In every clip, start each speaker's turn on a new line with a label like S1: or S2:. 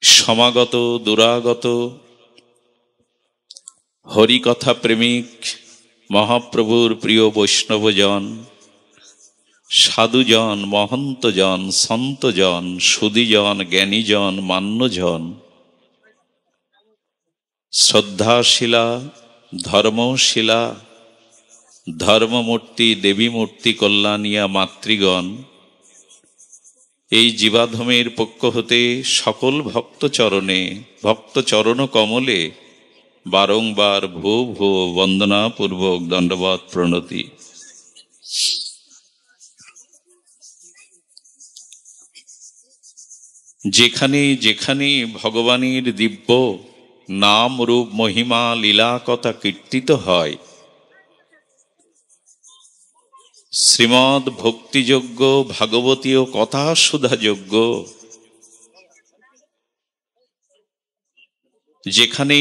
S1: সমাগত দুরাগত হরিকথা প্রেমিক মহাপ্রভুর প্রিয় বৈষ্ণবজন, সাধুজন, মহন্তজন, সন্তজন, সুধীজন, জ্ঞানীজন, মান্যজন, শ্রদ্ধাশীলা, ধর্মশীলা, ধর্মমূর্তি, দেবীমূর্তি, কল্যাণিয়া মাতৃগণ, এই জীবাধমের পক্ষ হতে সকল ভক্তচরণ কমলে বারংবার ভূ ভূ বন্দনাপূর্বক দণ্ডবৎ প্রণতি। যেখানে যেখানে ভগবানের দিব্য নাম রূপ মহিমা লীলা কথা কীর্তিত হয়, শ্রীমদ ভক্তিযোগ্য ভাগবতীয় কথা সুধাযোগ্য, যেখানে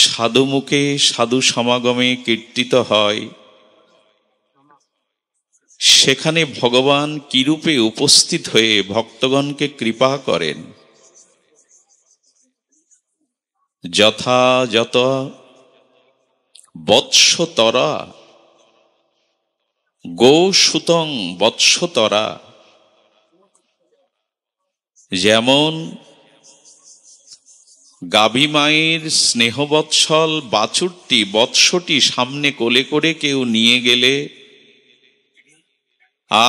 S1: সাধু মুখে সাধু সমাগমে কীর্তিত হয়, সেখানে ভগবান কিরূপে উপস্থিত হয়ে ভক্তগণকে কৃপা করেন। যথাযথ বৎসতরা গোসুতং বৎসতরা, যেমন গাভী মায়ের স্নেহবৎসল বৎসটি সামনে কোলে করে কেউ নিয়ে গেলে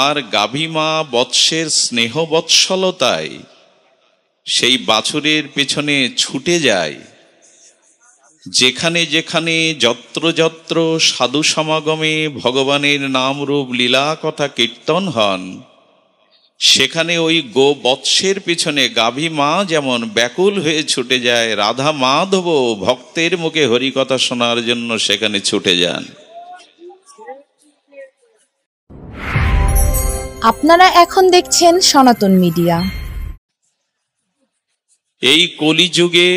S1: আর গাভী মা বৎসের স্নেহবৎসলতায় সেই বাছুরের পেছনে ছুটে যায়, যেখানে যেখানে যত্র যত্র সাধু সমাগমে ভগবানের নাম রূপ লীলা কথা কীর্তন হন, সেখানে ওই গো বৎসের পিছনে গাভী মা যেমন ব্যাকুল হয়ে ছুটে যায়, রাধা মাধব ভক্তের মুখে হরিকথা শোনার জন্য সেখানে ছুটে যান।
S2: আপনারা এখন দেখছেন সনাতন মিডিয়া।
S1: এই কলিযুগে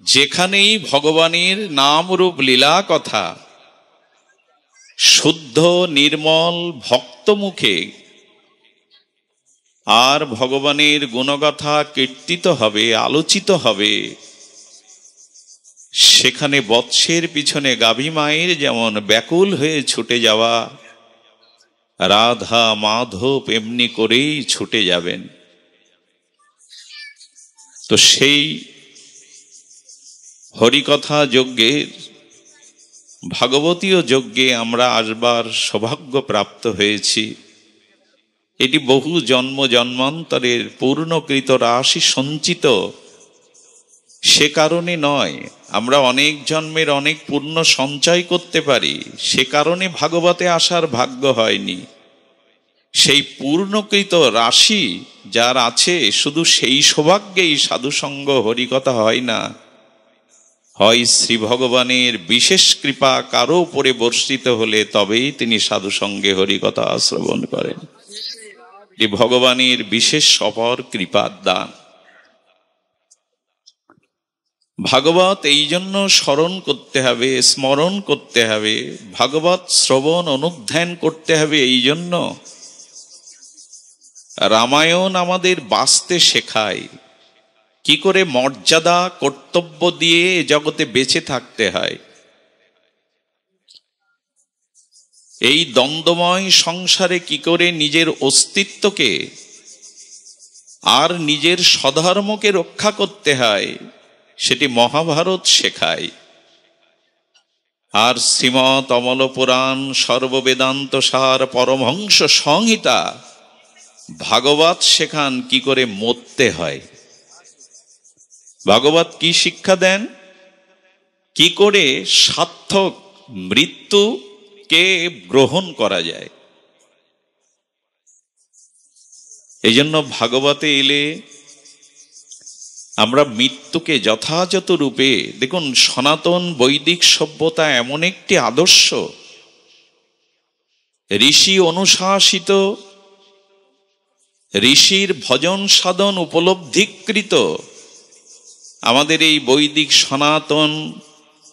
S1: যেখানেই ভগবানের নাম রূপ লীলা কথা শুদ্ধ নির্মল ভক্ত মুখে আর ভগবানের গুণগাথা কীর্তিত হবে, আলোচিত হবে, সেখানে বৎসের পিছনে গাভী মায়ের যেমন ব্যাকুল হয়ে ছুটে যাওয়া, রাধা মাধব এমনি করেই ছুটে যাবেন। তো সেই হরিকথা যজ্ঞের ভাগবতীয় যজ্ঞে আমরা আসবার সৌভাগ্য প্রাপ্ত হয়েছি। এটি বহু জন্ম জন্মান্তরের পূর্ণকৃত রাশি সঞ্চিত, সে কারণে নয়। আমরা অনেক জন্মের অনেক পুণ্য সঞ্চয় করতে পারি, সে কারণে ভাগবতে আসার ভাগ্য হয়নি। সেই পূর্ণকৃত রাশি যার আছে, শুধু সেই সৌভাগ্যেই সাধুসঙ্গ হরিকথা হয় না, হয় শ্রী ভগবানের বিশেষ কৃপা কারো উপরে বর্ষিত হলে তবেই তিনি সাধুসঙ্গে হরিকথা শ্রবণ করেন। এই ভগবানের বিশেষ অপর কৃপার দান। ভাগবত এই জন্য স্মরণ করতে হবে, স্মরণ করতে হবে, ভাগবত শ্রবণ অনুধ্যান করতে হবে এই জন্য। রামায়ণ আমাদের বাঁচতে শেখায়, কি করে মর্যাদা কর্তব্য দিয়ে জগতে বেঁচে থাকতে হয়। এই দ্বন্দ্বময় সংসারে কি করে নিজের অস্তিত্বকে আর নিজের স্বধর্মকে রক্ষা করতে হয়, সেটি মহাভারত শেখায়। আর শ্রীমৎ অমল পুরাণ, সর্ববেদান্ত সার, পরমহংস সংহিতা, ভাগবত শেখান কি করে মরতে হয়। ভাগবত কি শিক্ষা দেন, কি করে সার্থক মৃত্যুকে গ্রহণ করা যায়। এই জন্য ভাগবতে এলে আমরা মৃত্যুকে যথাযথ রূপে, দেখুন সনাতন বৈদিক সভ্যতা এমন একটি আদর্শ, ঋষি অনুশাসিত, ঋষির ভজন সাধন উপলব্ধিকৃত আমাদের এই বৈদিক সনাতন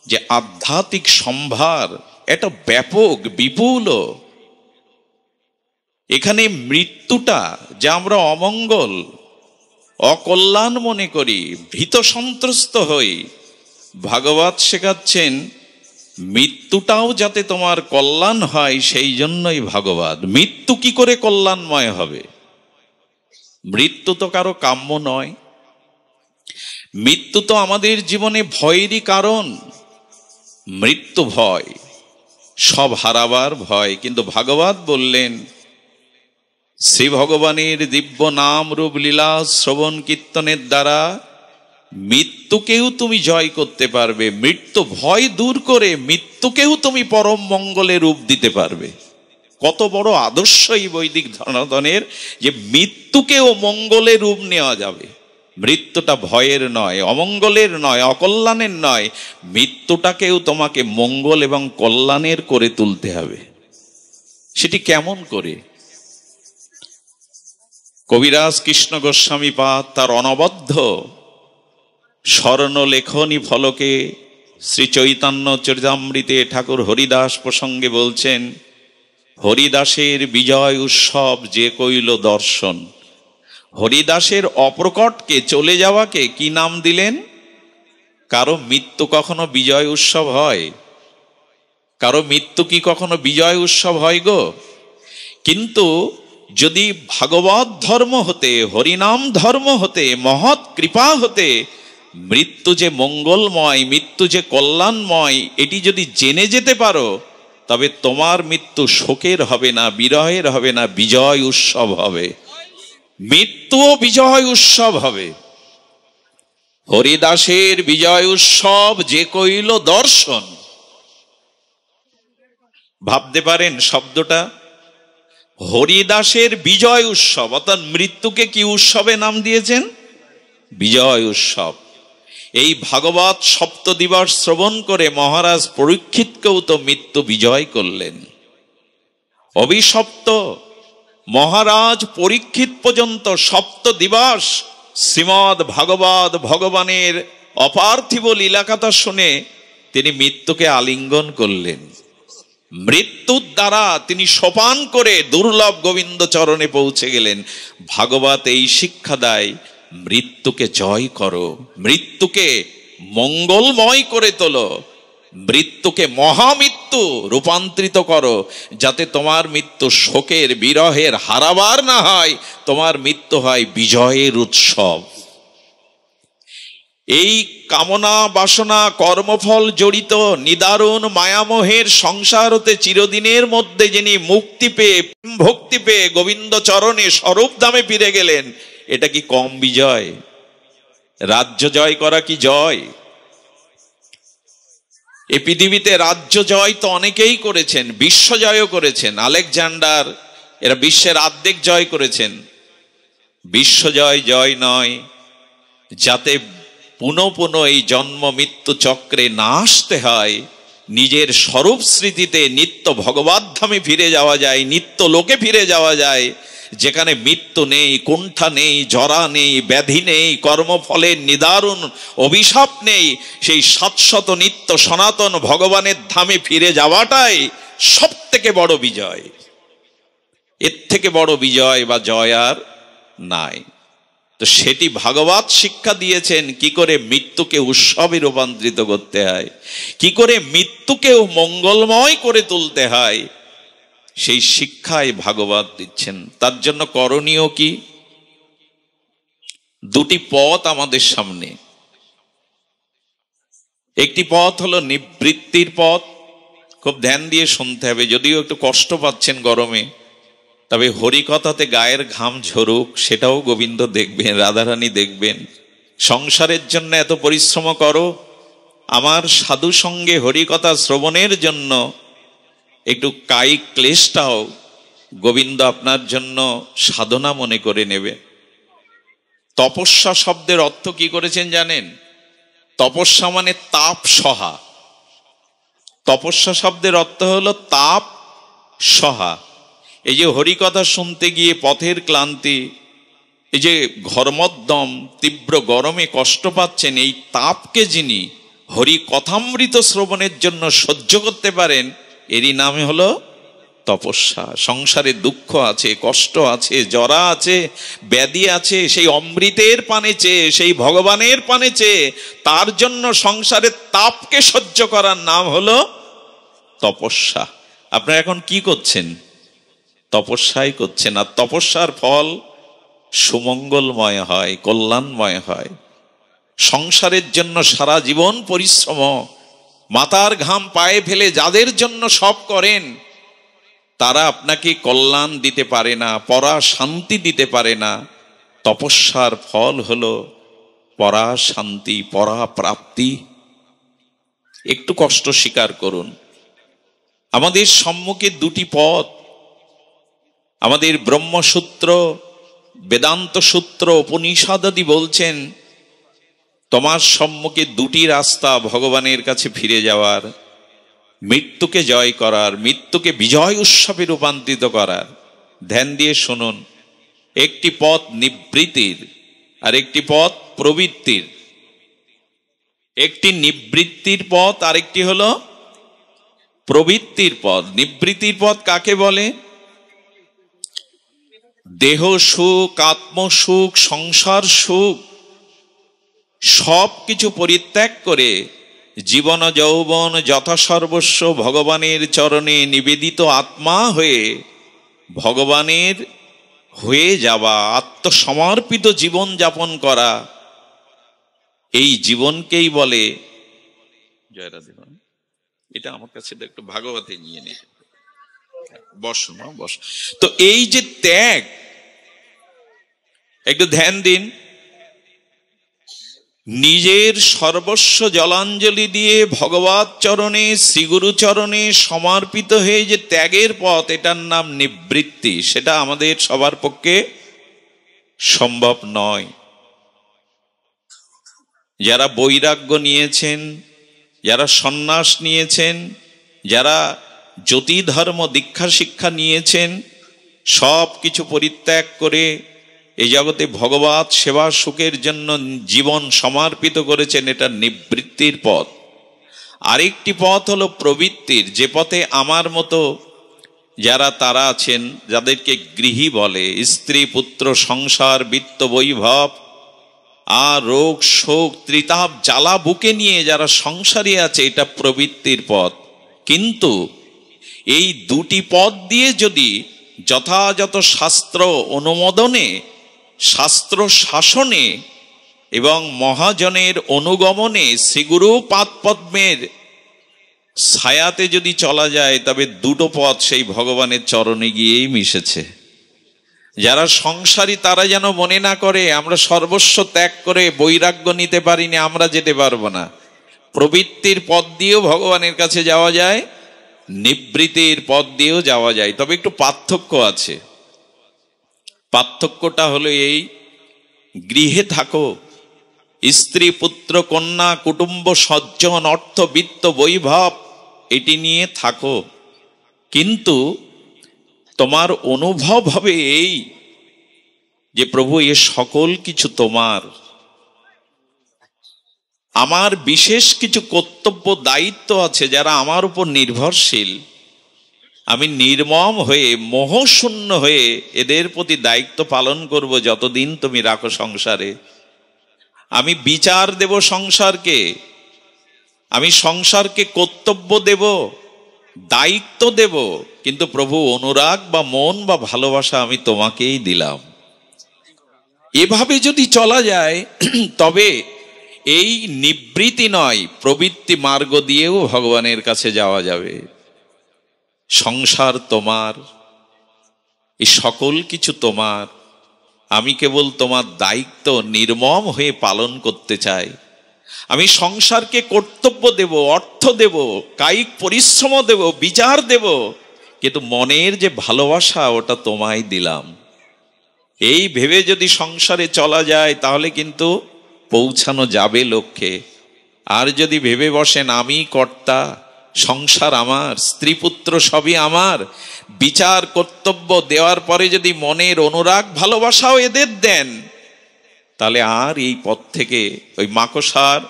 S1: যে আধ্যাত্মিক সম্ভার, এটা ব্যাপক বিপুল। এখানে মৃত্যুটা, যা আমরা অমঙ্গল, অকল্যাণ মনে করি, ভীত সন্ত্রস্ত হই, ভাগবত শেখাচ্ছেন মৃত্যুটাও যাতে তোমার কল্যাণ হয় সেই জন্যই ভাগবত। মৃত্যু কি করে কল্যাণময় হবে? মৃত্যু তো কারো কাম্য নয়। মৃত্যু তো আমাদের জীবনে ভয়েরই কারণ। মৃত্যু ভয়, সব হারাবার ভয়। কিন্তু ভাগবত বললেন শ্রী ভগবানের দিব্য নাম রূপ লীলা শ্রবণ কীর্তনের দ্বারা মৃত্যুকেও তুমি জয় করতে পারবে। মৃত্যু ভয় দূর করে মৃত্যুকেও তুমি পরম মঙ্গলে রূপ দিতে পারবে। কত বড় আদর্শ এই বৈদিক ধর্মধনের, যে মৃত্যুকেও মঙ্গলে রূপ নেওয়া যাবে। মৃত্যুটা ভয়ের নয়, অমঙ্গলের নয়, অকল্যাণের নয়, মৃত্যুটাকেও তোমাকে মঙ্গল এবং কল্যাণের করে তুলতে হবে। সেটি কেমন করে? কবিরাজ কৃষ্ণ গোস্বামী পাদ তার অনবদ্য স্বর্ণ লেখনী ফলকে শ্রী চৈতন্য চরিতামৃতে ঠাকুর হরিদাস প্রসঙ্গে বলছেন, হরিদাসের বিজয় উৎসব যে কইল দর্শন। হরিদাসের অপ্রকটকে, চলে যাওয়াকে কি নাম দিলেন? কারো মৃত্যু কখনো বিজয় উৎসব হয়? কারো মৃত্যু কি কখনো বিজয় উৎসব হয় গো? কিন্তু যদি ভাগবত ধর্ম হতে, হরিনাম ধর্ম হতে, মহৎ কৃপা হতে মৃত্যু যে মঙ্গলময়, মৃত্যু যে কল্যাণময়, এটি যদি জেনে যেতে পারো, তবে তোমার মৃত্যু শোকের হবে না, বিরহের হবে না, বিজয় উৎসব হবে। মৃত্যুও বিজয় উৎসব হবে। হরিদাসের বিজয় উৎসব যে কইল দর্শন। ভাবতে পারেন শব্দটা? হরিদাসের বিজয় উৎসব, অর্থাৎ মৃত্যুকে কি উৎসবে নাম দিয়েছেন? বিজয় উৎসব। এই ভাগবত সপ্ত দিবস শ্রবণ করে মহারাজ পরীক্ষিতকেও তো মৃত্যু বিজয় করলেন। অভিশপ্ত মহারাজ পরীক্ষিত পর্যন্ত সপ্ত দিবস শ্রীমদ ভাগবত ভগবানের অপার্থিব লীলাকথা শুনে তিনি মৃত্যুকে আলিঙ্গন করলেন। মৃত্যুর দ্বারা তিনি সোপান করে দুর্লভ গোবিন্দ চরণে পৌঁছে গেলেন। ভাগবত এই শিক্ষা দেয়, মৃত্যুকে জয় করো, মৃত্যুকে মঙ্গলময় করে তোলো, মৃত্যুকে মহামৃত্যু রূপান্তরিত করো, যাতে তোমার মৃত্যু শোকের, বিরহের, হারাবার না হয়, তোমার মৃত্যু হয় বিজয়ের উৎসব। এই কামনা বাসনা কর্মফল জড়িত নিদারুণ মায়ামোহের সংসার হতে চিরদিনের মধ্যে যিনি মুক্তি পেয়ে, ভক্তি পেয়ে গোবিন্দ চরণে স্বরূপ ধামে ফিরে গেলেন, এটা কি কম বিজয়? রাজ্য জয় করা কি জয়? এই পৃথিবীতে রাজ্য জয় তো অনেকেই করেছেন, বিশ্ব জয়ও করেছেন। আলেকজান্ডার, এরা বিশ্বের অর্ধেক জয় করেছেন। বিশ্ব জয় জয় নয়, যাতে পুনঃ পুনঃ এই জন্ম মৃত্যু চক্রে না আসতে হয়, নিজের স্বরূপ স্মৃতিতে নিত্য ভগবত ধামে ফিরে যাওয়া যায়, নিত্য লোকে ফিরে যাওয়া যায়, যেখানে মৃত্যু নেই, কুণ্ঠা নেই, জরা নেই, ব্যাধি নেই, কর্মফলের নিদারুণ অভিশাপ নেই। সেই শাশ্বত নিত্য সনাতন ভগবানের ধামে ফিরে যাওয়াটাই সব থেকে বড় বিজয়। এর থেকে বড় বিজয় বা জয় আর নাই। তো সেটি ভাগবত শিক্ষা দিয়েছেন, কি করে মৃত্যুকে উৎসবে রূপান্তরিত করতে হয়, কি করে মৃত্যুকেও মঙ্গলময় করে তুলতে হয়, সেই শিক্ষায় ভাগবত দিচ্ছেন। তার জন্য করণীয় কি? দুটি পথ আমাদের সামনে। একটি পথ হলো নিবৃত্তির পথ। খুব ধ্যান দিয়ে শুনতে হবে, যদিও একটু কষ্ট পাচ্ছেন গরমে, তবে হরিকথাতে গায়ের ঘাম ঝরুক, সেটাও গোবিন্দ দেখবেন, রাধারানী দেখবেন। সংসারের জন্য এত পরিশ্রম করো, আমার সাধু সঙ্গে হরিকথা শ্রবণের জন্য একটু কায়িক ক্লেশটাও গোবিন্দ আপনার জন্য সাধনা মনে করে নেবে। তপস্যা শব্দের অর্থ কি করেছেন জানেন? তপস্যা মানে তাপ সহা। তপস্যা শব্দের অর্থ হলো তাপ সহা। এই যে হরিকথা শুনতে গিয়ে পথের ক্লান্তি, এই যে ঘর্মোদ্যম, তীব্র গরমে কষ্ট পাচ্ছেন, এই তাপকে যিনি হরি কথামৃত শ্রবণের জন্য সহ্য করতে পারেন, এরই নামে হলো তপস্যা। সংসারে দুঃখ আছে, কষ্ট আছে, জরা আছে, ব্যাধি আছে, সেই অমৃতের পানে চেয়ে, সেই ভগবানের পানে চেয়ে, তার জন্য সংসারের তাপকে সহ্য করার নাম হলো তপস্যা। আপনারা এখন কি করছেন? তপস্যাই করছেন। আর তপস্যার ফল সুমঙ্গলময় হয়, কল্যাণময় হয়। সংসারের জন্য সারা জীবন পরিশ্রম, মাথার ঘাম পায়ে ফেলে যাদের জন্য সব করেন, তারা আপনাকে কল্যাণ দিতে পারে না, পরা শান্তি দিতে পারে না। তপস্যার ফল হলো পরা শান্তি, পরা প্রাপ্তি। একটু কষ্ট স্বীকার করুন। আমাদের সম্মুখে দুটি পথ। আমাদের ব্রহ্মসূত্র, বেদান্ত সূত্র, উপনিষদাদি বলছেন তোমার সম্মুখে দুটি রাস্তা ভগবানের কাছে ফিরে যাওয়ার, মৃত্যুকে জয় করার, মৃত্যুকে বিজয় উৎসবে রূপান্তরিত করার। ধ্যান দিয়ে শুনুন। একটি পথ নিবৃত্তির আর একটি পথ প্রবৃত্তির। একটি নিবৃত্তির পথ, আরেকটি হলো প্রবৃত্তির পথ। নিবৃত্তির পথ কাকে বলে? দেহ সুখ, আত্মসুখ, সংসার সুখ সব কিছু পরিত্যাগ করে জীবন যৌবন যথাসর্বস্ব ভগবানের চরণে নিবেদিত আত্মা হয়ে ভগবানের হয়ে যাওয়া, আত্মসমর্পিত জীবন যাপন করা, এই জীবনকেই বলে জয়রাধে। এটা আমার কাছে একটু ভাগবতে নিয়ে নিয়ে বসো না, বস। তো এই যে ত্যাগ, একটু ধ্যান দিন। নিজের সর্বস্ব জলাঞ্জলি দিয়ে ভগবত চরণে, শ্রীগুরু চরণে সমর্পিত হয়ে যে ত্যাগের পথ, এটার নাম নিবৃত্তি। সেটা আমাদের সবার পক্ষে সম্ভব নয়। যারা বৈরাগ্য নিয়েছেন, যারা সন্ন্যাস নিয়েছেন, যারা জ্যোতি ধর্ম দীক্ষা শিক্ষা নিয়েছেন, সব কিছু পরিত্যাগ করে এই জগতে ভগবত সেবা সুখের জন্য জীবন সমর্পিত করেছেন, এটা নিবৃত্তির পথ। আরেকটি পথ হলো প্রবৃত্তির, যে পথে আমার মতো যারা তারা আছেন, যাদেরকে গৃহী বলে, স্ত্রী পুত্র সংসার বিত্ত বৈভব আর রোগ শোক ত্রিতাপ জ্বালা বুকে নিয়ে যারা সংসারী আছে, এটা প্রবৃত্তির পথ। কিন্তু এই দুটি পথ দিয়ে যদি যথাযথ শাস্ত্র অনুমোদনে, শাস্ত্র শাসনে এবং মহাজনের অনুগমনে শ্রীগুরু পাদপদ্মের ছায়াতে যদি চলা যায়, তবে দুটো পথ সেই ভগবানের চরণে গিয়েই মিশেছে। যারা সংসারী তারা যেন মনে না করে আমরা সর্বস্ব ত্যাগ করে বৈরাগ্য নিতে পারিনি, আমরা যেতে পারবো না। প্রবৃত্তির পথ দিয়েও ভগবানের কাছে যাওয়া যায়, নিবৃত্তির পথ দিয়েও যাওয়া যায়। তবে একটু পার্থক্য আছে। পার্থক্যটা হলো এই, গৃহে থাকো, স্ত্রী পুত্র কন্যা কুটুম্ব সজ্জন অর্থ বিত্ত বৈভব এটি নিয়ে থাকো, কিন্তু তোমার অনুভব হবে এই যে প্রভু এ সকল কিছু তোমার। আমার বিশেষ কিছু কর্তব্য দায়িত্ব আছে যারা আমার উপর নির্ভরশীল। আমি নির্মম হয়ে মোহশূন্য হয়ে এদের প্রতি দায়িত্ব পালন করব যতদিন তুমি রাখো সংসারে। আমি বিচার দেব সংসারকে, আমি সংসারকে কর্তব্য দেব, দায়িত্ব দেব, কিন্তু প্রভু অনুরাগ বা মন বা ভালোবাসা আমি তোমাকেই দিলাম। এভাবে যদি চলা যায় তবে এই নিবৃত্তি নয় প্রবৃত্তি মার্গ দিয়েও ভগবানের কাছে যাওয়া যাবে। সংসার তোমার, এই সকল কিছু তোমার, আমি কেবল তোমার দায়িত্ব নির্মম হয়ে পালন করতে চাই। আমি সংসারকে কর্তব্য দেব, অর্থ দেব, কায়িক পরিশ্রম দেব, বিচার দেব, কিন্তু মনের যে ভালোবাসা ওটা তোমায় দিলাম। এই ভেবে যদি সংসারে চলা যায় তাহলে কিন্তু পৌঁছানো যাবে লক্ষ্যে। আর যদি ভেবে বসেন আমি কর্তা, সংসার আমার, স্ত্রী পুত্র সবই আমার, বিচার কর্তব্য দেওয়ার পরে যদি মনের অনুরাগ ভালোবাসাও এদের দেন, তাহলে আর এই পথ থেকে ওই মাকড়সার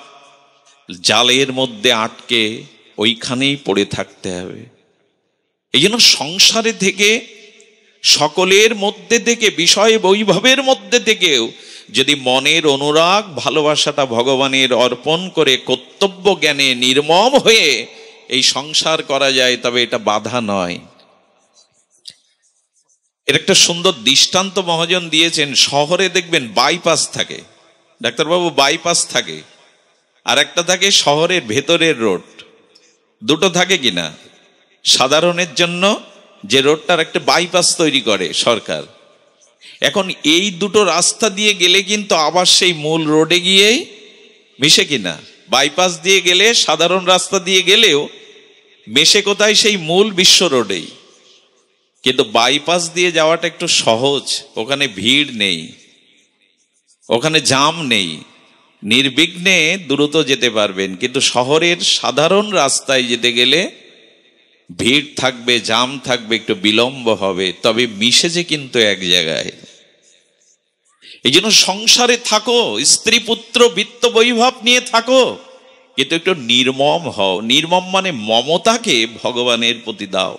S1: জালের মধ্যে আটকে ওইখানেই পড়ে থাকতে হবে। এই জন্য সংসারে থেকে, সকলের মধ্যে থেকে, বিষয় বৈভবের মধ্যে থেকেও যদি মনের অনুরাগ ভালোবাসাটা ভগবানের অর্পণ করে কর্তব্য জ্ঞানে নির্মম হয়ে এই সংসার করা যায়, তবে এটা বাধা নয়। এর একটা সুন্দর দৃষ্টান্ত মহাজন দিয়েছেন। শহরে দেখবেন বাইপাস থাকে, ডাক্তারবাবু বাইপাস থাকে, আর একটা থাকে শহরের ভেতরের রোড। দুটো থাকে কিনা? সাধারণের জন্য যে রোডটার একটা বাইপাস তৈরি করে সরকার। এখন এই দুটো রাস্তা দিয়ে গেলে কিন্তু আবার সেই মূল রোডে গিয়েই মিশে কিনা? বাইপাস দিয়ে গেলে, সাধারণ রাস্তা দিয়ে গেলেও মেশে কোথায়? সেই মূল বিশ্ব রোডেই। কিন্তু বাইপাস দিয়ে যাওয়াটা একটু সহজ, ওখানে ভিড় নেই, ওখানে জাম নেই, নির্বিঘ্নে দ্রুত যেতে পারবেন। কিন্তু শহরের সাধারণ রাস্তায় যেতে গেলে ভিড় থাকবে, জাম থাকবে, একটু বিলম্ব হবে, তবে মিশেছে কিন্তু এক জায়গায়। এই জন্য সংসারে থাকো, স্ত্রী পুত্র বিত্ত বৈভব নিয়ে থাকো, কিন্তু একটু নির্মম হও। নির্মম মানে মমতাকে ভগবানের প্রতি দাও,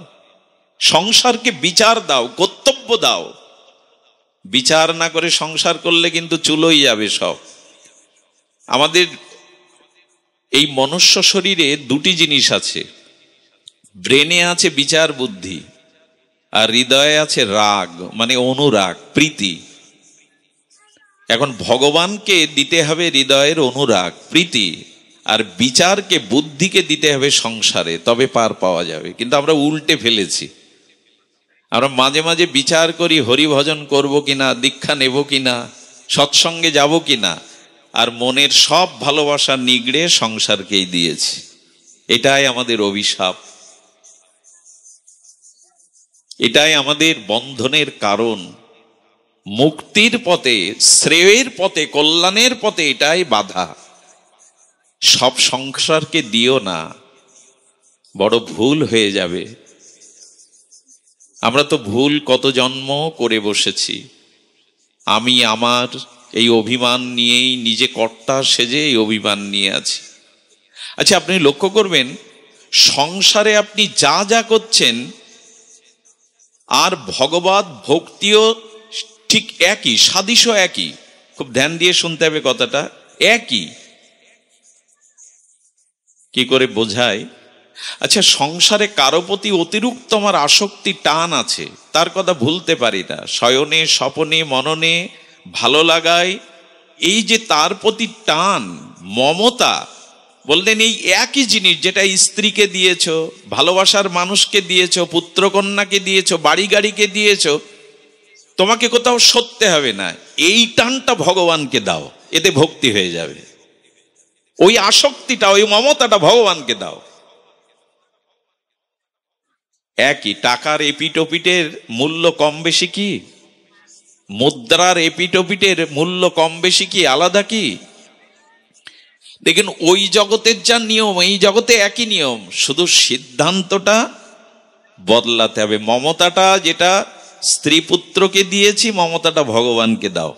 S1: সংসারকে বিচার দাও, কর্তব্য দাও। বিচার না করে সংসার করলে কিন্তু চুলোই যাবে সব। আমাদের এই মনুষ্য শরীরে দুটি জিনিস আছে, ব্রেনে আছে বিচার বুদ্ধি, আর হৃদয়ে আছে রাগ, মানে অনুরাগ, প্রীতি। এখন ভগবানকে দিতে হবে হৃদয়ের অনুরাগ, প্রীতি, আর বিচারকে, বুদ্ধিকে দিতে হবে সংসারে, তবে পার পাওয়া যাবে। কিন্তু আমরা উল্টে ফেলেছি। আমরা মাঝে মাঝে বিচার করি হরিভজন করব কিনা, দীক্ষা নেব কিনা, সৎসঙ্গে যাব কিনা, আর মনের সব ভালোবাসা নিগড়ে সংসারকেই দিয়েছি। এটাই আমাদের অভিশাপ, এটাই আমাদের বন্ধনের কারণ। মুক্তির পথে, শ্রেয়ের পথে, কল্যাণের পথে এটাই বাধা। সব সংসারকে দিও না, বড় ভুল হয়ে যাবে। আমরা তো ভুল কত জন্ম করে বসেছি। আমি আমার এই অভিমান নিয়েই, নিজে কর্তা সেজে এই অভিমান নিয়ে আছি। আচ্ছা, আপনি লক্ষ্য করবেন সংসারে আপনি যা যা করছেন আর ভগবত ভক্তিও ঠিক একই, সাদৃশ্য একই। খুব ধ্যান দিয়ে শুনতে হবে কথাটা, একই। কি করে বোঝায়? আচ্ছা, সংসারে কারো প্রতি অতিরিক্ত আমার আসক্তি, টান আছে, তার কথা ভুলতে পারি না। শয়নে, স্বপনে, মননে ভালো লাগায়, এই যে তার প্রতি টান, মমতা, বললেন এই একই জিনিস যেটা স্ত্রীকে দিয়েছ, ভালোবাসার মানুষকে দিয়েছ, পুত্রকন্যাকে দিয়েছ, বাড়ি গাড়িকে দিয়েছ, তোমাকে কোথাও সরতে হবে না। এই টানটা ভগবানকে দাও, এতে ভক্তি হয়ে যাবে। ওই আসক্তিটা, ওই মমতাটা ভগবানকে দাও। একই। টাকার এপিটোপিটের মূল্য কম বেশি কি? মুদ্রার এপিটোপিটের মূল্য কম বেশি কি? আলাদা কি? দেখেন, ওই জগতের যা নিয়ম, এই জগতে একই নিয়ম, শুধু সিদ্ধান্তটা বদলাতে হবে। মমতাটা যেটা স্ত্রী পুত্রকে দিয়েছি, মমতাটা ভগবানকে দাও।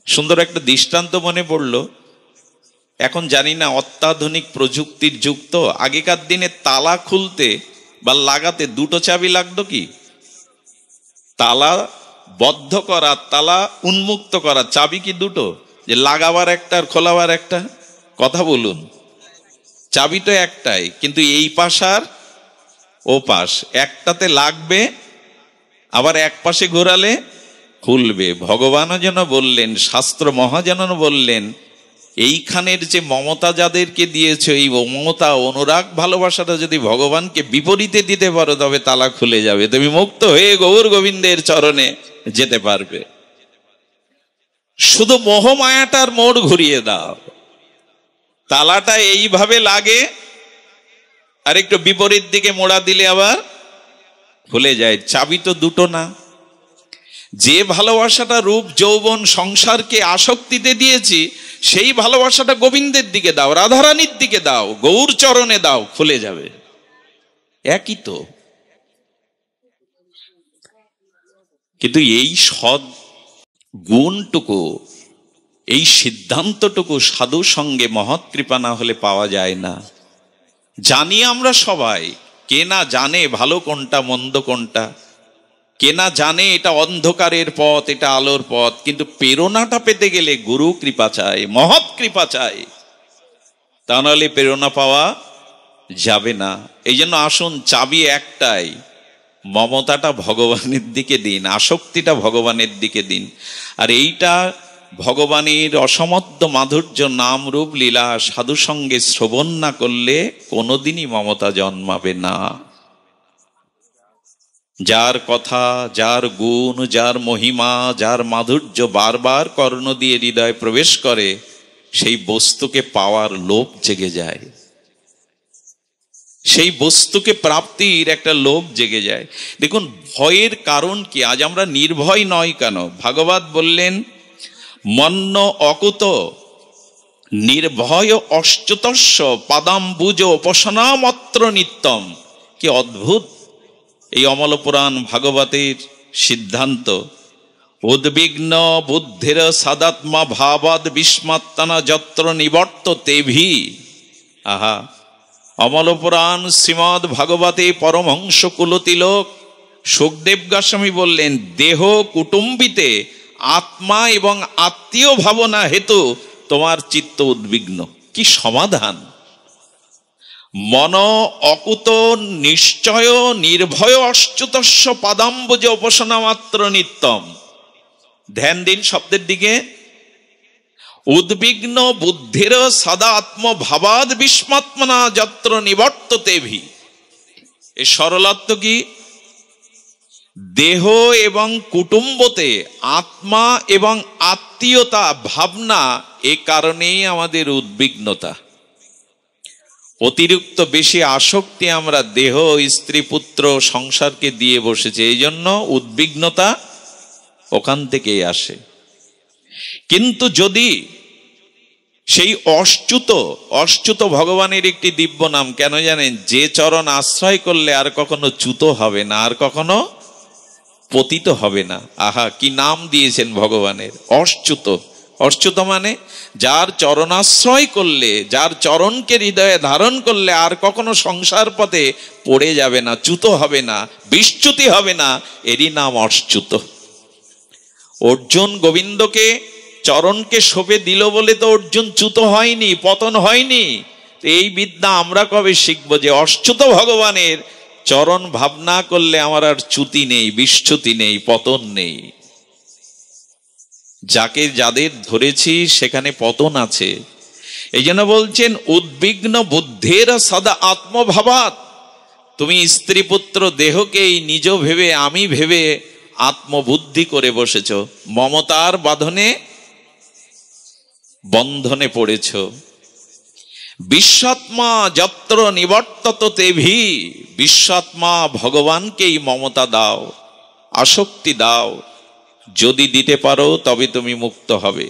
S1: সুন্দর একটা দৃষ্টান্ত মনে পড়লো। এখন জানি না, অত্যাধুনিক প্রযুক্তির যুগ তো, আগেকার দিনে তালা খুলতে বা লাগাতে দুটো চাবি লাগতো কি? তালা বদ্ধ করা, তালা উন্মুক্ত করা, চাবি কি দুটো? যে লাগাবার একটা আর খোলাবার একটা? কথা বলুন, চাবি তো একটাই, কিন্তু এই পাশ আর ও পাশ, একটাতে লাগবে, আবার এক পাশে ঘোরালে খুলবে। ভগবানও যেন বললেন, শাস্ত্র মহাজন বললেন, এইখানের যে মমতা যাদেরকে দিয়েছে, এই মমতা, অনুরাগ, ভালোবাসাটা যদি ভগবানকে বিপরীতে দিতে পারো, তবে তালা খুলে যাবে, তুমি মুক্ত হয়ে গৌর গোবিন্দের চরণে যেতে পারবে। শুধু মোহমায়াটার মোড় ঘুরিয়ে দাও, তালাটা এইভাবে লাগে, আর একটু বিপরীত দিকে মোড়া দিলে আবার খুলে যায়। চাবি তো দুটো না। যে ভালোবাসাটা রূপ যৌবন সংসারকে আসক্তিতে দিয়েছি, সেই ভালোবাসাটা গোবিন্দের দিকে দাও, রাধারানীর দিকে দাও, গৌর চরণে দাও, খুলে যাবে। একই তো। কিন্তু এই সৎ গুণটুকু, এই সিদ্ধান্তটুকু সাধু সঙ্গে মহৎ কৃপা না হলে পাওয়া যায় না। জানি আমরা সবাই কে না জানে ভালো কোনটা মন্দ কোনটা, কে না জানে এটা অন্ধকারের পথ এটা আলোর পথ, কিন্তু প্রেরণাটা পেতে গেলে গুরু কৃপা চাই, মহৎ কৃপা চাই, তা নাহলে প্রেরণা পাওয়া যাবে না। এই জন্য আসুন, চাবি একটাই, মমতাটা ভগবানের দিকে দিন, আসক্তিটা ভগবানের দিকে দিন। আর এইটা ভগবানের অসমর্থ মাধুর্য নাম রূপ লীলা সাধু সঙ্গে শ্রবণ না করলে কোনোদিনই মমতা জন্মাবে না। যার কথা, যার গুণ, যার মহিমা, যার মাধুর্য বারবার কর্ণ দিয়ে হৃদয়ে প্রবেশ করে, সেই বস্তুকে পাওয়ার লোভ জেগে যায়, সেই বস্তুকে প্রাপ্তির একটা লোভ জেগে যায়। দেখুন, ভয়ের কারণ কি? আজ আমরা নির্ভয় নয় কেন? ভাগবত বললেন, মন্ন অকুত নির্ভয় অশ্চুতস্য পাদাম্বুজ উপাসনামাত্র নিত্যম। কি অদ্ভুত এই অমল পুরাণ ভাগবতের সিদ্ধান্ত। উদ্বিগ্ন বুদ্ধির সাদাত্মা ভাবাদ বিস্মাত্তানা যত্র নিবর্ত তেভি। আহা, অমল পুরাণ শ্রীমদ ভাগবতে পরমহংস কুলতিলক সুখদেব গোস্বামী বললেন, দেহ কুটুম্বিতে আত্মা এবং আত্মীয় ভাবনা হেতু তোমার চিত্ত উদ্বিগ্ন। কি সমাধান! মন অকুত নিশ্চয় নির্ভয় অশ্চুতস্য পাদাম্বুজ উপাসনা মাত্র নিত্যম। ধ্যান দিন শব্দের দিকে। উদ্বিগ্ন বুদ্ধির সদা আত্মভাবাদ বিস্মাত্মনা যত্র নিবর্ততে ভি। এই সরলার্থ কি? দেহ এবং কুটুম্বতে আত্মা এবং আত্মীয়তা ভাবনা, এ কারণেই আমাদের উদ্বিগ্নতা। অতিরিক্ত বেশি আসক্তি আমরা দেহ, স্ত্রী, পুত্র, সংসারকে দিয়ে বসেছে, এই জন্য উদ্বিগ্নতা ওখান থেকেই আসে। কিন্তু যদি সেই অচ্যুত ভগবানের একটি দিব্য নাম, কেন জানেন? যে চরণ আশ্রয় করলে আর কখনো চ্যুত হবে না, আর কখনো পতিত হবে না। আহা, কি নাম দিয়েছেন ভগবানের! অচ্যুত মানে যার চরণাশ্রয় করলে, যার চরণকে হৃদয়ে ধারণ করলে আর কখনো সংসার পথে পড়ে যাবে না, চ্যুত হবে না, বিচ্যুতি হবে না, এরই নাম অচ্যুত। অর্জুন গোবিন্দকে চরণকে শোভে দিল বলে তো অর্জুন চ্যুত হয়নি, পতন হয়নি। এই বিদ্যা আমরা কবে শিখবো যে অচ্যুত ভগবানের চরণ ভাবনা করলে আমার আর চ্যুতি নেই, বিচ্যুতি নেই, পতন নেই। যাদের ধরেছি সেখানে পতন আছে। এই জন্য বলছেন, উদ্বিগ্ন বুদ্ধির সদা আত্মভাবাত। তুমি স্ত্রী পুত্র দেহকেই নিজ ভেবে, আমি ভেবে আত্মবুদ্ধি করে বসেছ, মমতার বন্ধনে পড়েছ। বিশ্বাত্মা যত্র নিবর্তত তেভি। বিশ্বাত্মা ভগবানকেই মমতা দাও, আসক্তি দাও। যদি দিতে পারো তবে তুমি মুক্ত হবে।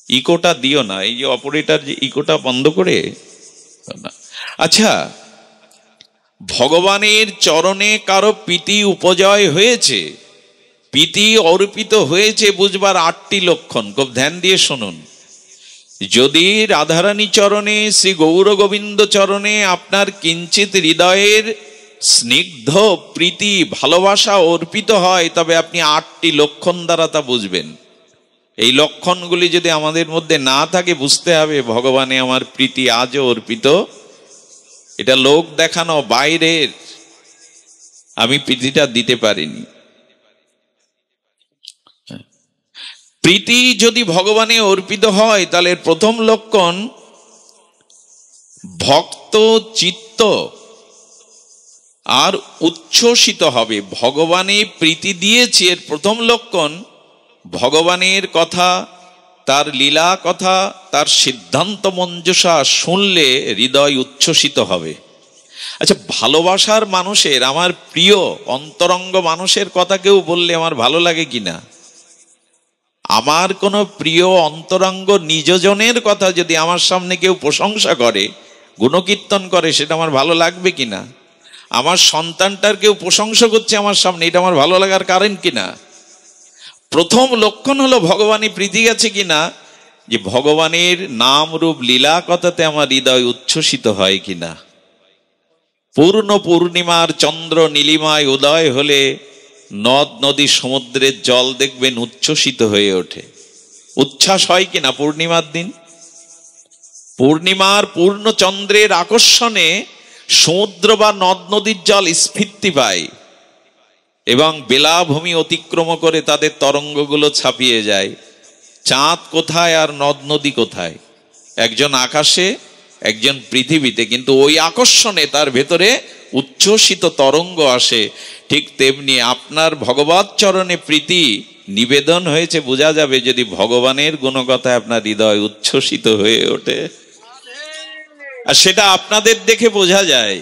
S1: ইকোটা দিও না, এই যে অপারেটর যে ইকোটা বন্ধ করে। আচ্ছা, ভগবানের চরণে কারো প্রীতি উপজয় হয়েছে, প্রীতি অর্পিত হয়েছে, বুঝবার 8টি লক্ষণ। খুব ধ্যান দিয়ে শুনুন। যদি রাধারানী চরণে, শ্রী গৌর গোবিন্দ চরণে আপনার কিঞ্চিত হৃদয়ের স্নিগ্ধ প্রীতি ভালোবাসা অর্পিত হয়, তবে আপনি 8টি লক্ষণ দ্বারা তা বুঝবেন। এই লক্ষণগুলি যদি আমাদের মধ্যে না থাকে, বুঝতে হবে ভগবানে আমার প্রীতি আজও অর্পিত। এটা লোক দেখানো, বাইরের, আমি প্রীতিটা দিতে পারিনি। প্রীতি যদি ভগবানে অর্পিত হয়, তাহলে প্রথম লক্ষণ, ভক্ত চিত্ত আর উচ্ছ্বসিত হবে। ভগবানে প্রীতি দিয়েছে, এর প্রথম লক্ষণ, ভগবানের কথা, তার লীলা কথা, তার সিদ্ধান্ত মঞ্জুষা শুনলে হৃদয় উচ্ছ্বসিত হবে। আচ্ছা, ভালোবাসার মানুষের, আমার প্রিয় অন্তরঙ্গ মানুষের কথা কেউ বললে আমার ভালো লাগে কিনা? আমার কোনো প্রিয় অন্তরঙ্গ নিজজনের কথা যদি আমার সামনে কেউ প্রশংসা করে, গুণকীর্তন করে, সেটা আমার ভালো লাগবে কিনা? আমার সন্তানটার কেউ প্রশংসা করছে আমার সামনে, এটা আমার ভালো লাগার কারণ কিনা? প্রথম লক্ষণ হলো ভগবানের প্রীতি আছে কিনা, যে ভগবানের নাম রূপ লীলা কথাতে আমার হৃদয় উচ্ছ্বসিত হয় কিনা। পূর্ণ পূর্ণিমার চন্দ্র নীলিমায় উদয় হলে নদ নদী সমুদ্রের জল দেখবেন উচ্ছ্বসিত হয়ে ওঠে। উচ্ছ্বাস হয় কিনা পূর্ণিমার দিন? পূর্ণিমার পূর্ণ চন্দ্রের আকর্ষণে সমুদ্র বা নদ নদীর জল স্ফীতি পায় এবং বেলাভূমি অতিক্রম করে তাদের তরঙ্গগুলো ছাপিয়ে যায়। চাঁদ কোথায় আর নদ নদী কোথায়? একজন আকাশে, একজন পৃথিবীতে, কিন্তু ওই আকর্ষণে তার ভেতরে উচ্ছ্বসিত তরঙ্গ আসে। ঠিক তেমনি আপনার ভগবৎ চরণে প্রীতি নিবেদন হয়েছে, বোঝা যাবে যদি ভগবানের গুণকথায় আপনার হৃদয় উচ্ছ্বসিত হয়ে ওঠে। আর সেটা আপনাদের দেখে বোঝা যায়।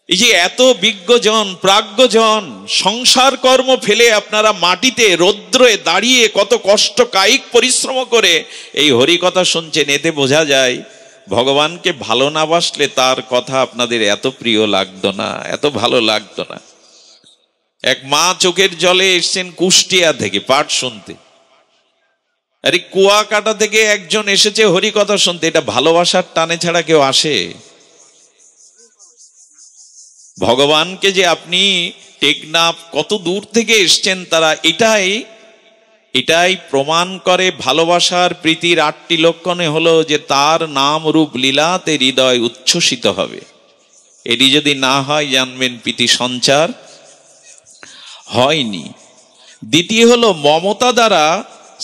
S1: এই যে এত বিজ্ঞজন প্রাজ্ঞজন সংসার কর্ম ফেলে আপনারা মাটিতে রৌদ্রে দাঁড়িয়ে কত কষ্ট কায়িক পরিশ্রম করে এই হরিকথা শুনছেন, এতে বোঝা যায় ভগবানকে ভালো না বাসলে তার কথা আপনাদের এত প্রিয় লাগতো না, এত ভালো লাগতো না। এক মা চোখের জলে এসছেন কুষ্টিয়া থেকে পাঠ শুনতে, আরে কুয়াকাটা থেকে একজন এসেছে হরিকথা শুনতে। এটা ভালোবাসার টানে ছাড়া কেউ আসে? ভগবানকে যে আপনি টেকনাফ কত দূর থেকে এসছেন, তারা এটাই প্রমাণ করে ভালোবাসার প্রীতির 8টি লক্ষণে হলো যে তার নাম রূপ লীলাতে হৃদয় উচ্ছ্বসিত হবে। এটি যদি না হয় জানবেন প্রীতি সঞ্চার হয়নি। দ্বিতীয় হলো মমতা দ্বারা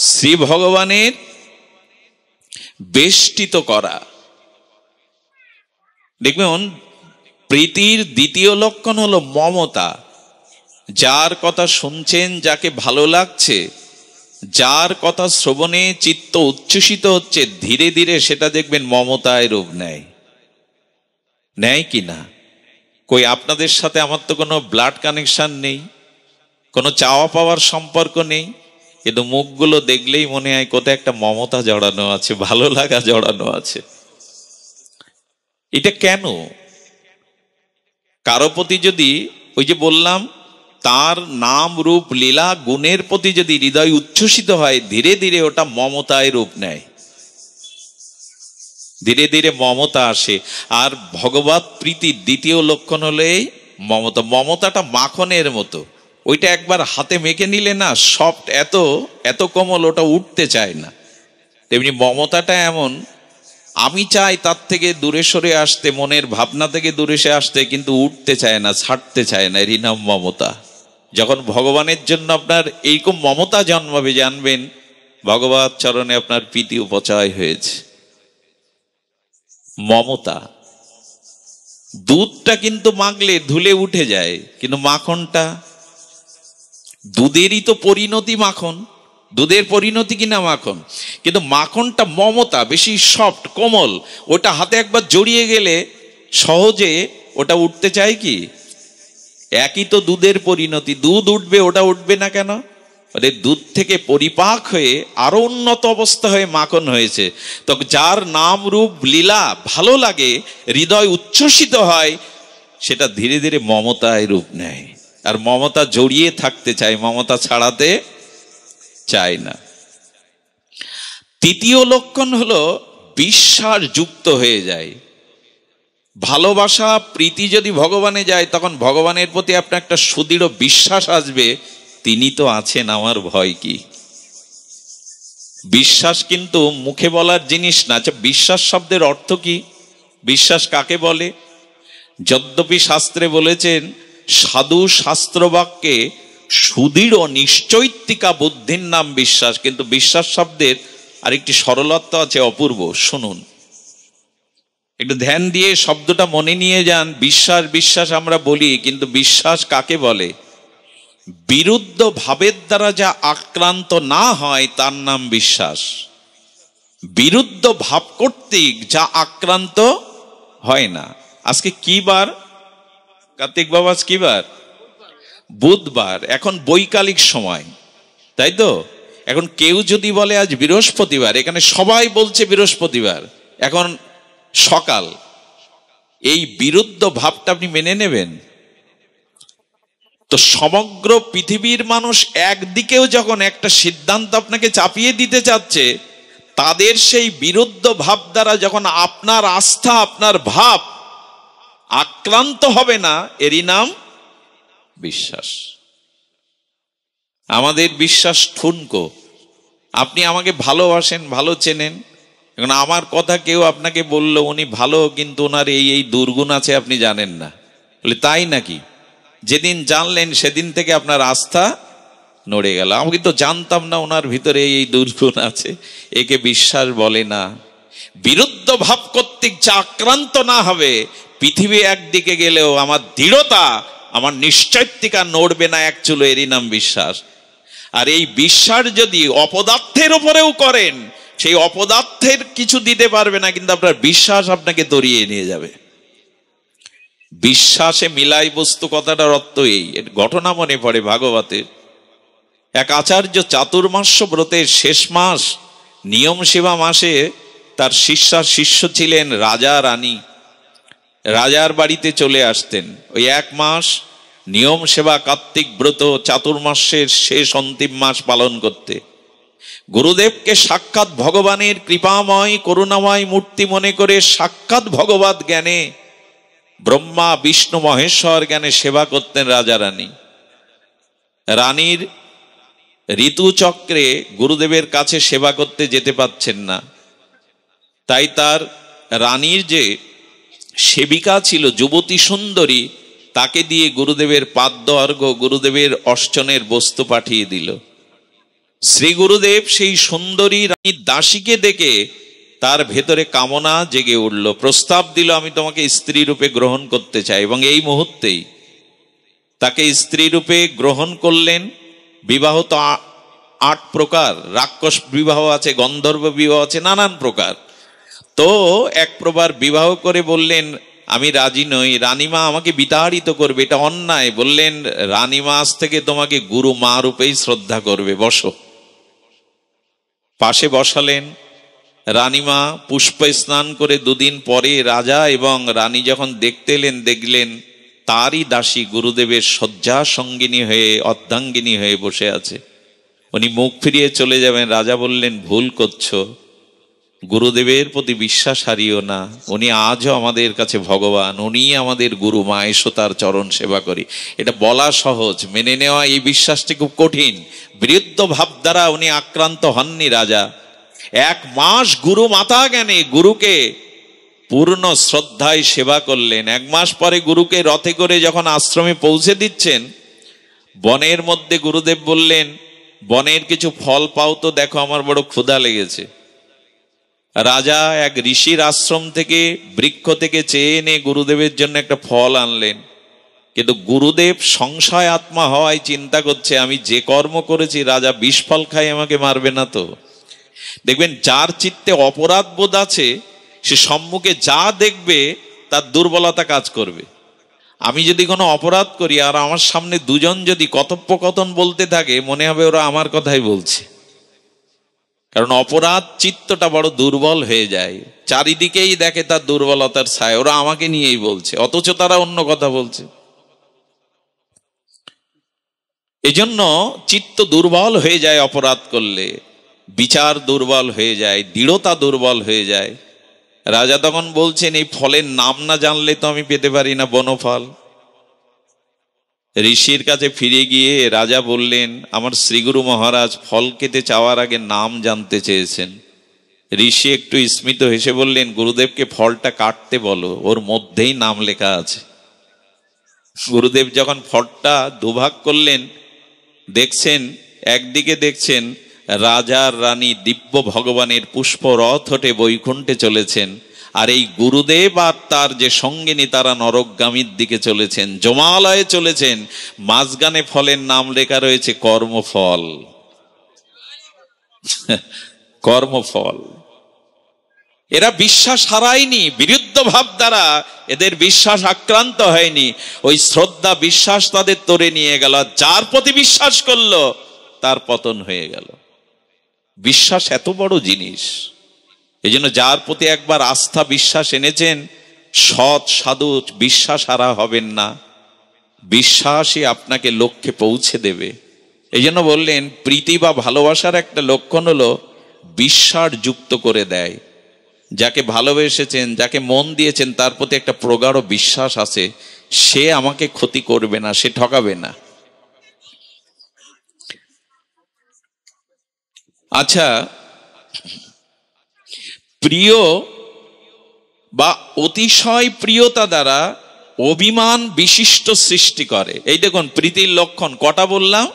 S1: শ্রী ভগবানের বেষ্টিত করা। দেখবেন প্রীতির দ্বিতীয় লক্ষণ হলো মমতা। যার কথা শুনছেন, যাকে ভালো লাগছে, যার কথা শ্রবণে চিত্ত উচ্ছ্বসিত হচ্ছে, ধীরে ধীরে সেটা দেখবেন মমতায় রূপ নেয় কি না? কই আপনাদের সাথে আমার তো কোনো ব্লাড কানেকশন নেই, কোনো চাওয়া পাওয়ার সম্পর্ক নেই, কিন্তু মুখগুলো দেখলেই মনে হয় কোথায় একটা মমতা জড়ানো আছে, ভালো লাগা জড়ানো আছে। এটা কেন? কারো প্রতি যদি, ওই যে বললাম, তার নাম রূপ লীলা গুণের প্রতি যদি হৃদয় উচ্ছ্বসিত হয়, ধীরে ধীরে ওটা মমতায় রূপ নেয়, ধীরে ধীরে মমতা আসে। আর ভগবৎ প্রীতির দ্বিতীয় লক্ষণ হলে মমতা। মমতাটা মাখনের মতো, ওইটা একবার হাতে মেখে নিলে না সফট, এত কোমল, ওটা উঠতে চায় না। তেমনি মমতাটা এমন, আমি চাই তার থেকে দূরে সরে আসতে, মনের ভাবনা থেকে দূরে সে আসতে, কিন্তু উঠতে চায় না, ছাড়তে চায় না। এরই নাম মমতা। যখন ভগবানের জন্য আপনার এইরকম মমতা জন্মাবে, জানবেন ভগবৎ চরণে আপনার প্রীতি উপচয় হয়েছে। মমতা। দুধটা কিন্তু মাখলে ধুলে উঠে যায়, কিন্তু মাখনটা, দুধেরই তো পরিণতি মাখন, দুধের পরিণতি কিনা মাখন, কিন্তু মাখনটা মমতা, বেশি সফট কোমল, ওটা হাতে একবার জড়িয়ে গেলে সহজে ওটা উঠতে চায় কি? একই তো দুধের পরিণতি, দুধ উঠবে, ওটা উঠবে না কেন? দুধ থেকে পরিপাক হয়ে আরো উন্নত অবস্থা হয়ে মাখন হয়েছে। তো যার নাম রূপ লীলা ভালো লাগে, হৃদয় উচ্ছ্বসিত হয়, সেটা ধীরে ধীরে মমতায় রূপ নেয়। আর মমতা জড়িয়ে থাকতে চায়, মমতা ছাড়াতে চায় না। তৃতীয় লক্ষণ হলো বিশ্বাস যুক্ত হয়ে যায়। ভালোবাসা প্রীতি যদি ভগবানে যায়, তখন ভগবানের প্রতি আপনার একটা সুদৃঢ় বিশ্বাস আসবে, তিনি তো আছেন, আমার ভয় কি? বিশ্বাস কিন্তু মুখে বলার জিনিস না। আচ্ছা, বিশ্বাস শব্দের অর্থ কি? বিশ্বাস কাকে বলে? যদ্যপি শাস্ত্রে বলেছেন সাধু শাস্ত্র বাক্যে সুদৃঢ় নিশ্চৈতিকা বুদ্ধির নাম বিশ্বাস, কিন্তু বিশ্বাস শব্দের আরেকটি সরলত্ব আছে, অপূর্ব। শুনুন, একটু ধ্যান দিয়ে শব্দটা মনে নিয়ে যান। বিশ্বাস বিশ্বাস আমরা বলি, কিন্তু বিশ্বাস কাকে বলে? বিরুদ্ধ ভাবের দ্বারা যা আক্রান্ত না হয় তার নাম বিশ্বাস। বিরুদ্ধ ভাব কর্তৃক যা আক্রান্ত হয় না। আজকে কি বার? কার্তিক বাবা, আজ কি বার? বুধবার। এখন বৈকালিক সময়, তাই তো? এখন কেউ যদি বলে আজ বৃহস্পতিবার, এখানে সবাই বলছে বৃহস্পতিবার, এখন সকাল, এই বিরুদ্ধ ভাবটা আপনি মেনে নেবেন তো? সমগ্র পৃথিবীর মানুষ একদিকেও যখন একটা সিদ্ধান্ত আপনাকে চাপিয়ে দিতে চাচ্ছে, তাদের সেই বিরুদ্ধ ভাব দ্বারা যখন আপনার আস্থা, আপনার ভাব, আক্রান্ত হবে না, এরই নাম বিশ্বাস। আমাদের বিশ্বাস ঠুনকো। আপনি আমাকে ভালোবাসেন, ভালো চেনেন, এখন আমার কথা কেউ আপনাকে বললো উনি ভালো, কিন্তু ওনার এই এই দুর্গুণ আছে আপনি জানেন না, বলে তাই নাকি? যেদিন জানলেন সেদিন থেকে আপনার আস্থা নড়ে গেল। আমি কিন্তু জানতাম না ওনার ভিতরে এই দুর্গুণ আছে, একে বিশ্বাস বলে না। বিরুদ্ধ ভাব কর্তৃক যা আক্রান্ত না হবে, পৃথিবী একদিকে গেলেও আমার দৃঢ়তা, আমার নিশ্চয়তা নড়বে না এক চুলো, এরই নাম বিশ্বাস। আর এই বিশ্বাস যদি অপদার্থের উপরেও করেন, সেই অপদার্থের কিছু দিতে পারবে না, কিন্তু আপনার বিশ্বাস আপনাকে দড়িয়ে নিয়ে যাবে। বিশ্বাসে মিলাই বস্তু কথাটার অর্থ এই। ঘটনা মনে পড়ে ভাগবতের। এক আচার্য চাতুর্মাস্য ব্রতের শেষ মাস, নিয়ম সেবা মাসে তার শিষ্য ছিলেন রাজা রানী। রাজার বাড়িতে চলে আসতেন ওই এক মাস নিয়ম সেবা, কার্তিক ব্রত, চাতুর্মাসের শেষ অন্তিম মাস পালন করতে। গুরুদেবকে সাক্ষাৎ ভগবানের কৃপাময় করুণাময় মূর্তি মনে করে সাক্ষাৎ ভগবত জ্ঞানে, ব্রহ্মা বিষ্ণু মহেশ্বর জ্ঞানে সেবা করতেন রাজা রানী। রানীর ঋতুচক্রে গুরুদেবের কাছে সেবা করতে যেতে পারছেন না, তাই তার রানীর যে সেবিকা ছিল যুবতী সুন্দরী, তাকে দিয়ে গুরুদেবের পাদ্য অর্ঘ্য, গুরুদেবের অর্চনের বস্তু পাঠিয়ে দিল। শ্রী গুরুদেব সেই সুন্দরী রানীর দাসীকে দেখে তার ভেতরে কামনা জেগে উঠল, প্রস্তাব দিল, আমি তোমাকে স্ত্রী রূপে গ্রহণ করতে চাই। এবং এই মুহূর্তেই তাকে স্ত্রী রূপে গ্রহণ করলেন। বিবাহ তো 8 প্রকার, রাক্ষস বিবাহ আছে, গন্ধর্ব বিবাহ আছে, নানান প্রকার। তো এক প্রকার বিবাহ করে বললেন, আমি রাজি নই, রানীমা আমাকে বিতাড়িত করবে, এটা অন্যায়। বললেন, রানীমা আজ থেকে তোমাকে গুরু মা রূপেই শ্রদ্ধা করবে, বসো। পাশে বসালেন। রানীমা পুষ্প স্নান করে 2 দিন পরে রাজা এবং রানী যখন দেখতে এলেন, দেখলেন তারই দাসী গুরুদেবের শয্যা সঙ্গিনী হয়ে, অর্ধাঙ্গিনী হয়ে বসে আছে। উনি মুখ ফিরিয়ে চলে যাবেন। রাজা বললেন, ভুল করছো, গুরুদেবের প্রতি বিশ্বাস হারিও না, উনি আজও আমাদের কাছে ভগবান, উনি আমাদের গুরু মা, এসো তার চরণ সেবা করি। এটা বলা সহজ, মেনে নেওয়া এই বিশ্বাসটি খুব কঠিন। বিরুদ্ধ ভাব দ্বারা উনি আক্রান্ত হননি রাজা। 1 মাস গুরু মাতা জ্ঞানে গুরুকে পূর্ণ শ্রদ্ধায় সেবা করলেন। 1 মাস পরে গুরুকে রথে করে যখন আশ্রমে পৌঁছে দিচ্ছেন, বনের মধ্যে গুরুদেব বললেন, বনের কিছু ফল পাও তো, দেখো আমার বড় ক্ষুধা লেগেছে। রাজা এক ঋষির আশ্রম থেকে, বৃক্ষ থেকে চেয়ে এনে গুরুদেবের জন্য একটা ফল আনলেন। কিন্তু গুরুদেব সংশয় আত্মা হওয়ায় চিন্তা করছে, আমি যে কর্ম করেছি রাজা বিষ ফল খাই আমাকে মারবে না তো। দেখবেন যার চিত্তে অপরাধ বোধ আছে, সে সম্মুখে যা দেখবে তার দুর্বলতা কাজ করবে। আমি যদি কোনো অপরাধ করি আর আমার সামনে 2 জন যদি কথোপকথন বলতে থাকে, মনে হবে ওরা আমার কথাই বলছে। কারণ অপরাধ চিত্তটা বড় দুর্বল হয়ে যায়, চারিদিকেই দেখে তার দুর্বলতার ছায়া, ওরা আমাকে নিয়েই বলছে, অথচ তারা অন্য কথা বলছে। এজন্য চিত্ত দুর্বল হয়ে যায় অপরাধ করলে, বিচার দুর্বল হয়ে যায়, দৃঢ়তা দুর্বল হয়ে যায়। রাজা তখন বলছেন, এই ফলের নাম না জানলে তো আমি পেতে পারি না বনফল। ঋষির কাছে ফিরে গিয়ে রাজা বললেন, আমার শ্রীগুরু মহারাজ ফল খেতে চাওয়ার আগে নাম জানতে চেয়েছেন। ঋষি একটু স্মিত হেসে বললেন, গুরুদেবকে ফলটা কাটতে বলো, ওর মধ্যেই নাম লেখা আছে। গুরুদেব যখন ফলটা 2 ভাগ করলেন, দেখছেন একদিকে দেখছেন রাজার রানী দিব্য ভগবানের পুষ্পরথ হটে বৈকুণ্ঠে চলেছেন, আর এই গুরুদেব আর তার যে সঙ্গিনী তারা নরকগামীর দিকে চলেছেন, জমালয়ে চলেছেন। মাঝখানে ফলের নাম লেখা রয়েছে কর্মফল। কর্মফল। এরা বিশ্বাস হারায়নি, বিরুদ্ধ ভাব দ্বারা এদের বিশ্বাস আক্রান্ত হয়নি। ওই শ্রদ্ধা বিশ্বাস তাদের তোরে নিয়ে গেল, যার প্রতি বিশ্বাস করলো তার পতন হয়ে গেল। বিশ্বাস এত বড় জিনিস। এই জন্য যার প্রতি একবার আস্থা বিশ্বাস এনেছেন, সৎ সাধু বিশ্বাস হারা হবেন না, বিশ্বাসই আপনাকে লক্ষ্যে পৌঁছে দেবে। এই জন্য বললেন, প্রীতি বা ভালোবাসার একটা লক্ষণ হলো বিশ্বাস যুক্ত করে দেয়। যাকে ভালোবেসেছেন, যাকে মন দিয়েছেন, তার প্রতি একটা প্রগাঢ় বিশ্বাস আছে, সে আমাকে ক্ষতি করবে না, সে ঠকাবে না। আচ্ছা, প্রিয় বা অতিশয় প্রিয়তা দ্বারা অভিমান বিশিষ্ট সৃষ্টি করে। এই দেখুন প্রীতির লক্ষণ কটা বললাম?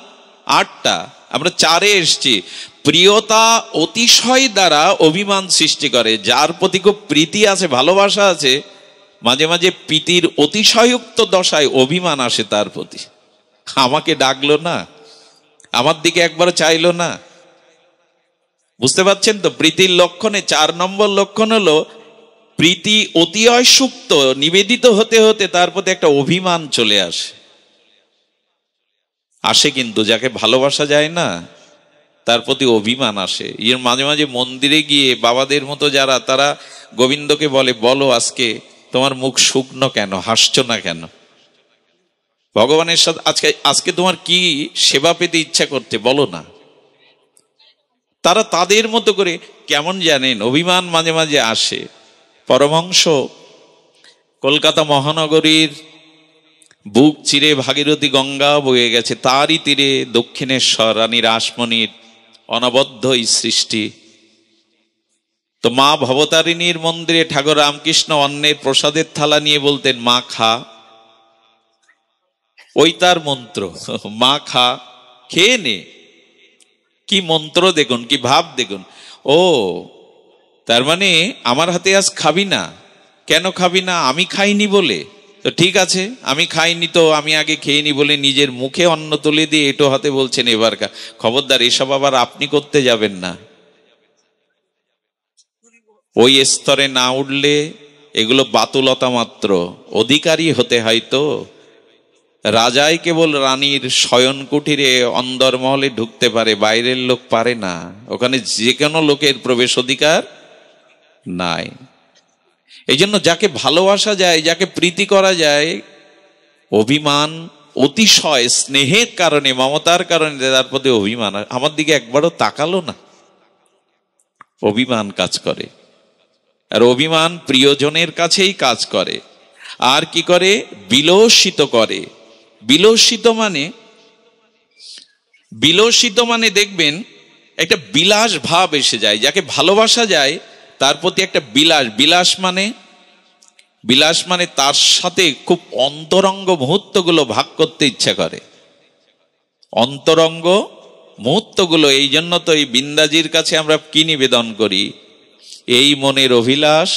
S1: 8টা। আমরা 4-এ এসছি। প্রিয়তা অতিশয় দ্বারা অভিমান সৃষ্টি করে। যার প্রতি খুব প্রীতি আছে, ভালোবাসা আছে, মাঝে মাঝে প্রীতির অতিশয়োক্ত দশায় অভিমান আসে তার প্রতি। আমাকে ডাকলো না, আমার দিকে একবার চাইলো না। বুঝতে পারছেন তো? প্রীতির লক্ষণে 4 নম্বর লক্ষণ হলো প্রীতি অতিশয় সুপ্ত, নিবেদিত হতে হতে তার প্রতি একটা অভিমান চলে আসে কিন্তু যাকে ভালোবাসা যায় না তার প্রতি অভিমান আসে। এর মাঝে মাঝে মন্দিরে গিয়ে বাবাদের মতো যারা, তারা গোবিন্দকে বলে, বলো আজকে তোমার মুখ শুকনো কেন, হাসছো না কেন? ভগবানের সাথে আজকে তোমার কি সেবা পেতে ইচ্ছা করতে, বলো না। তারা তাদের মতো করে কেমন জানেন অভিমান মাঝে মাঝে আসে। পরমহংস কলকাতা মহানগরীর বুক চিরে ভাগীরথী গঙ্গা বয়ে গেছে, তারই তীরে দক্ষিণেশ্বর রানী রাসমণির অনবদ্য এই সৃষ্টি। তো মা ভবতারিণীর মন্দিরে ঠাকুর রামকৃষ্ণ অন্নের প্রসাদের থালা নিয়ে বলতেন, মা খা। ওই তার মন্ত্র, মা খা, খেয়ে নে। কি মন্ত্র দেখুন, কি ভাব দেখুন। ও তার মানে আমার হাতে আজ খাবি না। কেন খাবি না? আমি খাইনি বলে? তো ঠিক আছে, আমি খাইনি তো আমি আগে খেয়ে নি বলে নিজের মুখে অন্ন তুলে দিয়ে এটো হাতে বলছেন এবার খবরদার, এসব আবার আপনি করতে যাবেন না। ওই স্তরে না উঠলে এগুলো বাতুলতা মাত্র। অধিকারী হতে হয় তো। রাজাই কেবল রানীর শয়ন কুঠিরে অন্দরমহলে ঢুকতে পারে, বাইরের লোক পারে না। ওখানে যে কোনো লোকের প্রবেশ অধিকার নাই। এই জন্য যাকে ভালোবাসা যায়, যাকে প্রীতি করা যায়, অভিমান অতিশয় স্নেহের কারণে, মমতার কারণে তার প্রতি অভিমান। আমার দিকে একবারও তাকালো না, অভিমান কাজ করে। আর অভিমান প্রিয়জনের কাছেই কাজ করে। আর কি করে? বিলসিত করে। বিলসিত মানে দেখবেন একটা বিলাস ভাব এসে যায়। যাকে ভালোবাসা যায় তার প্রতি একটা বিলাস মানে তার সাথে খুব অন্তরঙ্গ মুহূর্তগুলো ভাগ করতে ইচ্ছা করে। অন্তরঙ্গ মুহূর্তগুলো। এই জন্য তো এই বিন্দাজির কাছে আমরা কি নিবেদন করি? এই মনের অভিলাষ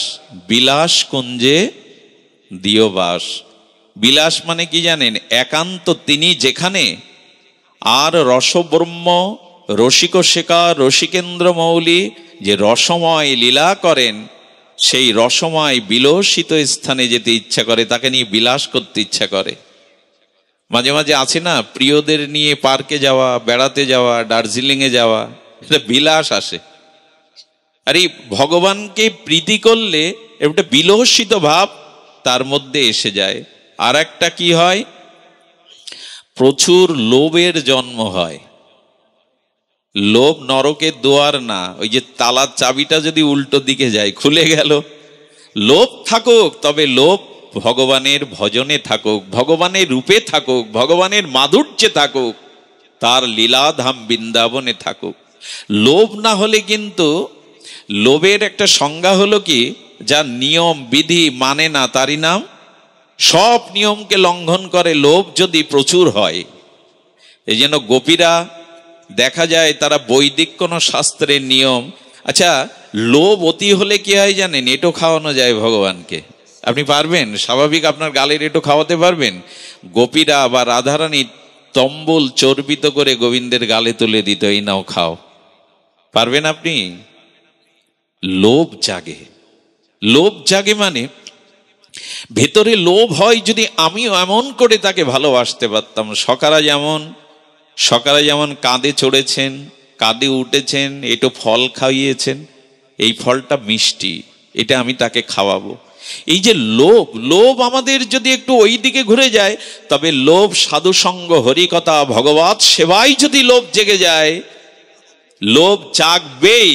S1: বিলাস কুঞ্জে দিও বাস। বিলাস মানে কি জানেন? একান্ত তিনি যেখানে, আর রসব্রহ্ম রসিক শেখা রসিকেন্দ্র মৌলি যে রসময় লীলা করেন, সেই রসময় বিলসিত স্থানে যেতে ইচ্ছা করে, তাকে নিয়ে বিলাস করতে ইচ্ছা করে। মাঝে মাঝে আছে না, প্রিয়দের নিয়ে পার্কে যাওয়া, বেড়াতে যাওয়া, দার্জিলিংয়ে যাওয়া, এটা বিলাস আসে। আর এই ভগবানকে প্রীতি করলে একটা বিলসিত ভাব তার মধ্যে এসে যায়। আর একটা কি হয়? প্রচুর লোভের জন্ম হয়। লোভ নরকের দুয়ার না। ওই যে তালার চাবিটা যদি উল্টো দিকে যায়, খুলে গেল। লোভ থাকুক, তবে লোভ ভগবানের ভজনে থাকুক, ভগবানের রূপে থাকুক, ভগবানের মাধুর্যে থাকুক, তার লীলাধাম বৃন্দাবনে থাকুক। লোভ না হলে কিন্তু, লোভের একটা সংজ্ঞা হলো কি, যা নিয়ম বিধি মানে না তারই নাম, সব নিয়মকে লঙ্ঘন করে। লোভ যদি প্রচুর হয়, এই জন্য গোপীরা দেখা যায় তারা বৈদিক কোন শাস্ত্রের নিয়ম। আচ্ছা, লোভ অতি হলে কি হয় জানেন? এটো খাওয়ানো যায় ভগবানকে। আপনি পারবেন? স্বাভাবিক আপনার গালের এটো খাওয়াতে পারবেন? গোপীরা বা রাধারানী তম্বুল চর্বিত করে গোবিন্দের গালে তুলে দিত, এই নাও খাও। পারবেন আপনি? লোভ জাগে। লোভ জাগে মানে ভেতরে লোভ হয়। যদি আমিও এমন করে তাকে ভালোবাসতে পারতাম। সকারা যেমন কাঁধে চড়েছেন, কাঁধে উঠেছেন, এটো ফল খাইয়েছেন, এই ফলটা মিষ্টি, এটা আমি তাকে খাওয়াবো। এই যে লোভ আমাদের যদি একটু ওই দিকে ঘুরে যায়, তবে লোভ সাধুসঙ্গ, হরিকথা, ভগবত সেবায় যদি লোভ জেগে যায়, লোভ জাগবেই।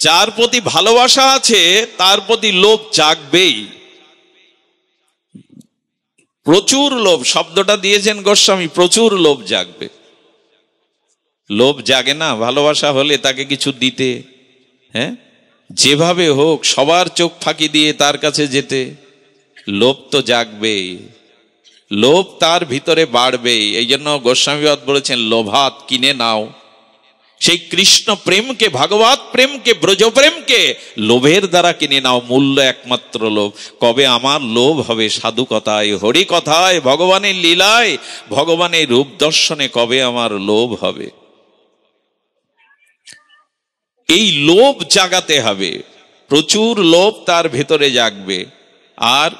S1: যার প্রতি ভালোবাসা আছে তার প্রতি লোভ জাগবেই। প্রচুর লোভ শব্দটা দিয়েছেন গোস্বামী, প্রচুর লোভ জাগবে। লোভ জাগে না ভালোবাসা হলে তাকে কিছু দিতে, হ্যাঁ, যেভাবে হোক সবার চোখ ফাঁকি দিয়ে তার কাছে যেতে, লোভ তো জাগবেই, লোভ তার ভিতরে বাড়বেই। এই জন্য গোস্বামীবাদ বলেছেন লোভাত কিনে নাও। সেই কৃষ্ণ প্রেমকে, ভাগবত প্রেমকে, ব্রজ প্রেমকে লোভের দ্বারা কিনে নাও। মূল্য একমাত্র লোভ। কবে আমার লোভ হবে সাধু কথায়, হরি কথায়, ভগবানের লীলায়, ভগবানের রূপ দর্শনে কবে আমার লোভ হবে? এই লোভ জাগাতে হবে, প্রচুর লোভ তার ভেতরে জাগবে। আর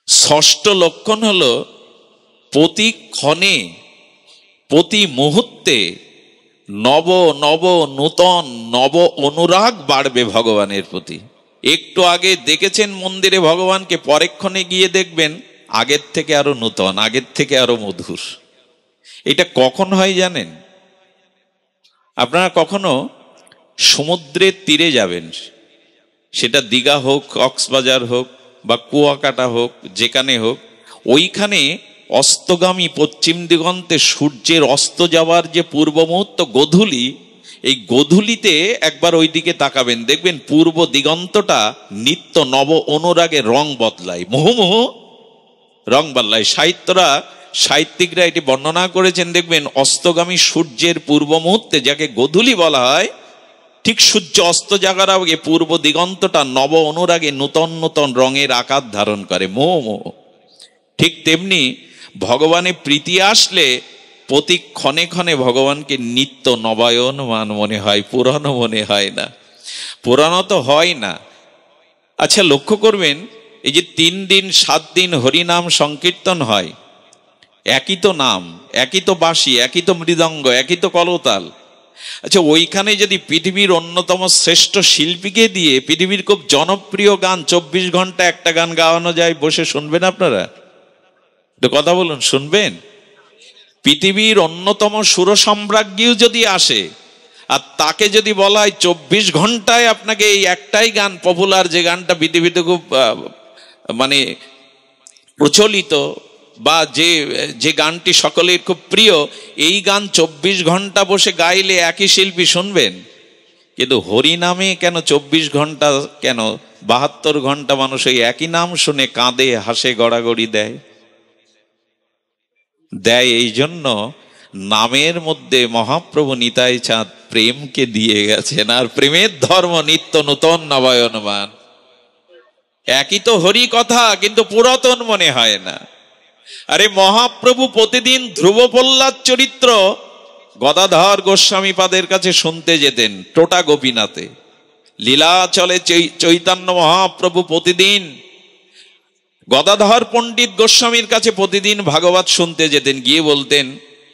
S1: ষষ্ঠ লক্ষণ হলো প্রতি ক্ষণে, প্রতি মুহূর্তে নব নব নূতন নব অনুরাগ বাড়বে ভগবানের প্রতি। একটু আগে দেখেছেন মন্দিরে ভগবানকে, পরেক্ষণে গিয়ে দেখবেন আগের থেকে আরো নূতন, আগের থেকে আরো মধুর। এটা কখন হয় জানেন? আপনারা কখনো সমুদ্রের তীরে যাবেন, সেটা দীঘা হোক, কক্সবাজার হোক বা কুয়াকাটা হোক, যেখানে হোক, ওইখানে অস্তগামী পশ্চিম দিগন্তে সূর্যের অস্ত যাওয়ার যে পূর্ব মুহূর্ত গোধূলি, এই গোধূলিতে একবার ওই দিকে তাকাবেন, দেখবেন পূর্ব দিগন্তটা নিত্য নব অনুরাগে রং বদলায়, মুহুমুহ রং বদলায়। সাহিত্যিকরা এটি বর্ণনা করেছেন, দেখবেন অস্তগামী সূর্যের পূর্ব মুহূর্তে, যাকে গোধূলি বলা হয়, ঠিক সূর্য অস্ত যাওয়ার আগে পূর্ব দিগন্তটা নব অনুরাগে নূতন নূতন রঙের আকার ধারণ করে, মোহ। ঠিক তেমনি ভগবানের প্রীতি আসলে প্রতি ক্ষণে ক্ষণে ভগবানকে নিত্য নবায়নমান মনে হয়, পুরানো মনে হয় না। পুরানো তো হয় না। আচ্ছা লক্ষ্য করবেন, এই যে 3 দিন 7 দিন হরিনাম সংকীর্তন হয়, একই তো নাম, একই তো বাঁশি, একই তো মৃদঙ্গ, একই তো কলতাল। আচ্ছা ওইখানে যদি পৃথিবীর অন্যতম শ্রেষ্ঠ শিল্পীকে দিয়ে পৃথিবীর খুব জনপ্রিয় গান 24 ঘন্টা একটা গান গাওয়ানো যায়, বসে শুনবেন আপনারা? কথা বলুন, শুনবেন? পৃথিবীর অন্যতম সুর সম্রাজ্ঞীও যদি আসে আর তাকে যদি বলা হয় 24 ঘন্টায় আপনাকে এই একটাই গান, পপুলার যে গানটা পৃথিবীতে খুব মানে প্রচলিত, বা যে গানটি সকলের খুব প্রিয়, এই গান 24 ঘন্টা বসে গাইলে একই শিল্পী শুনবেন। কিন্তু হরি নামে কেন 24 ঘন্টা, কেন 72 ঘন্টা মানুষ ওই একই নাম শুনে কাঁদে, হাসে, গড়াগড়ি দেয়? এই জন্য নামের মধ্যে মহাপ্রভু নিতাই চাঁদ প্রেমকে দিয়ে গেছেন। আর প্রেমের ধর্ম নিত্য নূতন নবায়নমান। একই তো হরি কথা, কিন্তু পুরাতন মনে হয় না। আরে মহাপ্রভু প্রতিদিন ধ্রুব প্রহ্লাদ চরিত্র গদাধর গোস্বামী পাদের কাছে শুনতে যেতেন, টোটা গোপীনাথে। লীলাচলে চৈতন্য মহাপ্রভু প্রতিদিন গদাধর পণ্ডিত গোস্বামীর কাছে প্রতিদিন ভাগবত শুনতে যেতেন। গিয়ে বলতেন,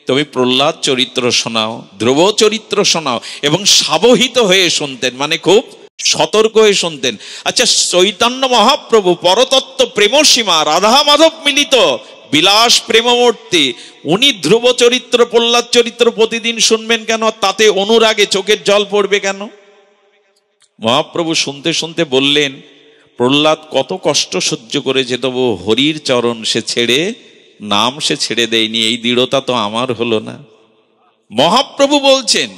S1: তুমি প্রহ্লাদ চরিত্র শোনাও, ধ্রুব চরিত্র শোনাও, এবং সাবহিত হয়ে শুনতেন, মানে খুব সতর্ক হয়ে শুনতেন। আচ্ছা চৈতন্য মহাপ্রভু পরতত্ত্ব প্রেমসীমা, রাধা মাধব মিলিত বিলাস প্রেমমূর্তি, উনি ধ্রুব চরিত্র, প্রহ্লাদ চরিত্র প্রতিদিন শুনবেন কেন? তাতে অনুরাগে চোখের জল পড়বে কেন? মহাপ্রভু শুনতে শুনতে বললেন, প্রহ্লাদ কত কষ্ট সহ্য করেছে, তবু হরির চরণ সে ছেড়ে, নাম সে ছেড়ে দেয়নি। এই দৃঢ়তা তো আমার হলো না। মহাপ্রভু বলছেন,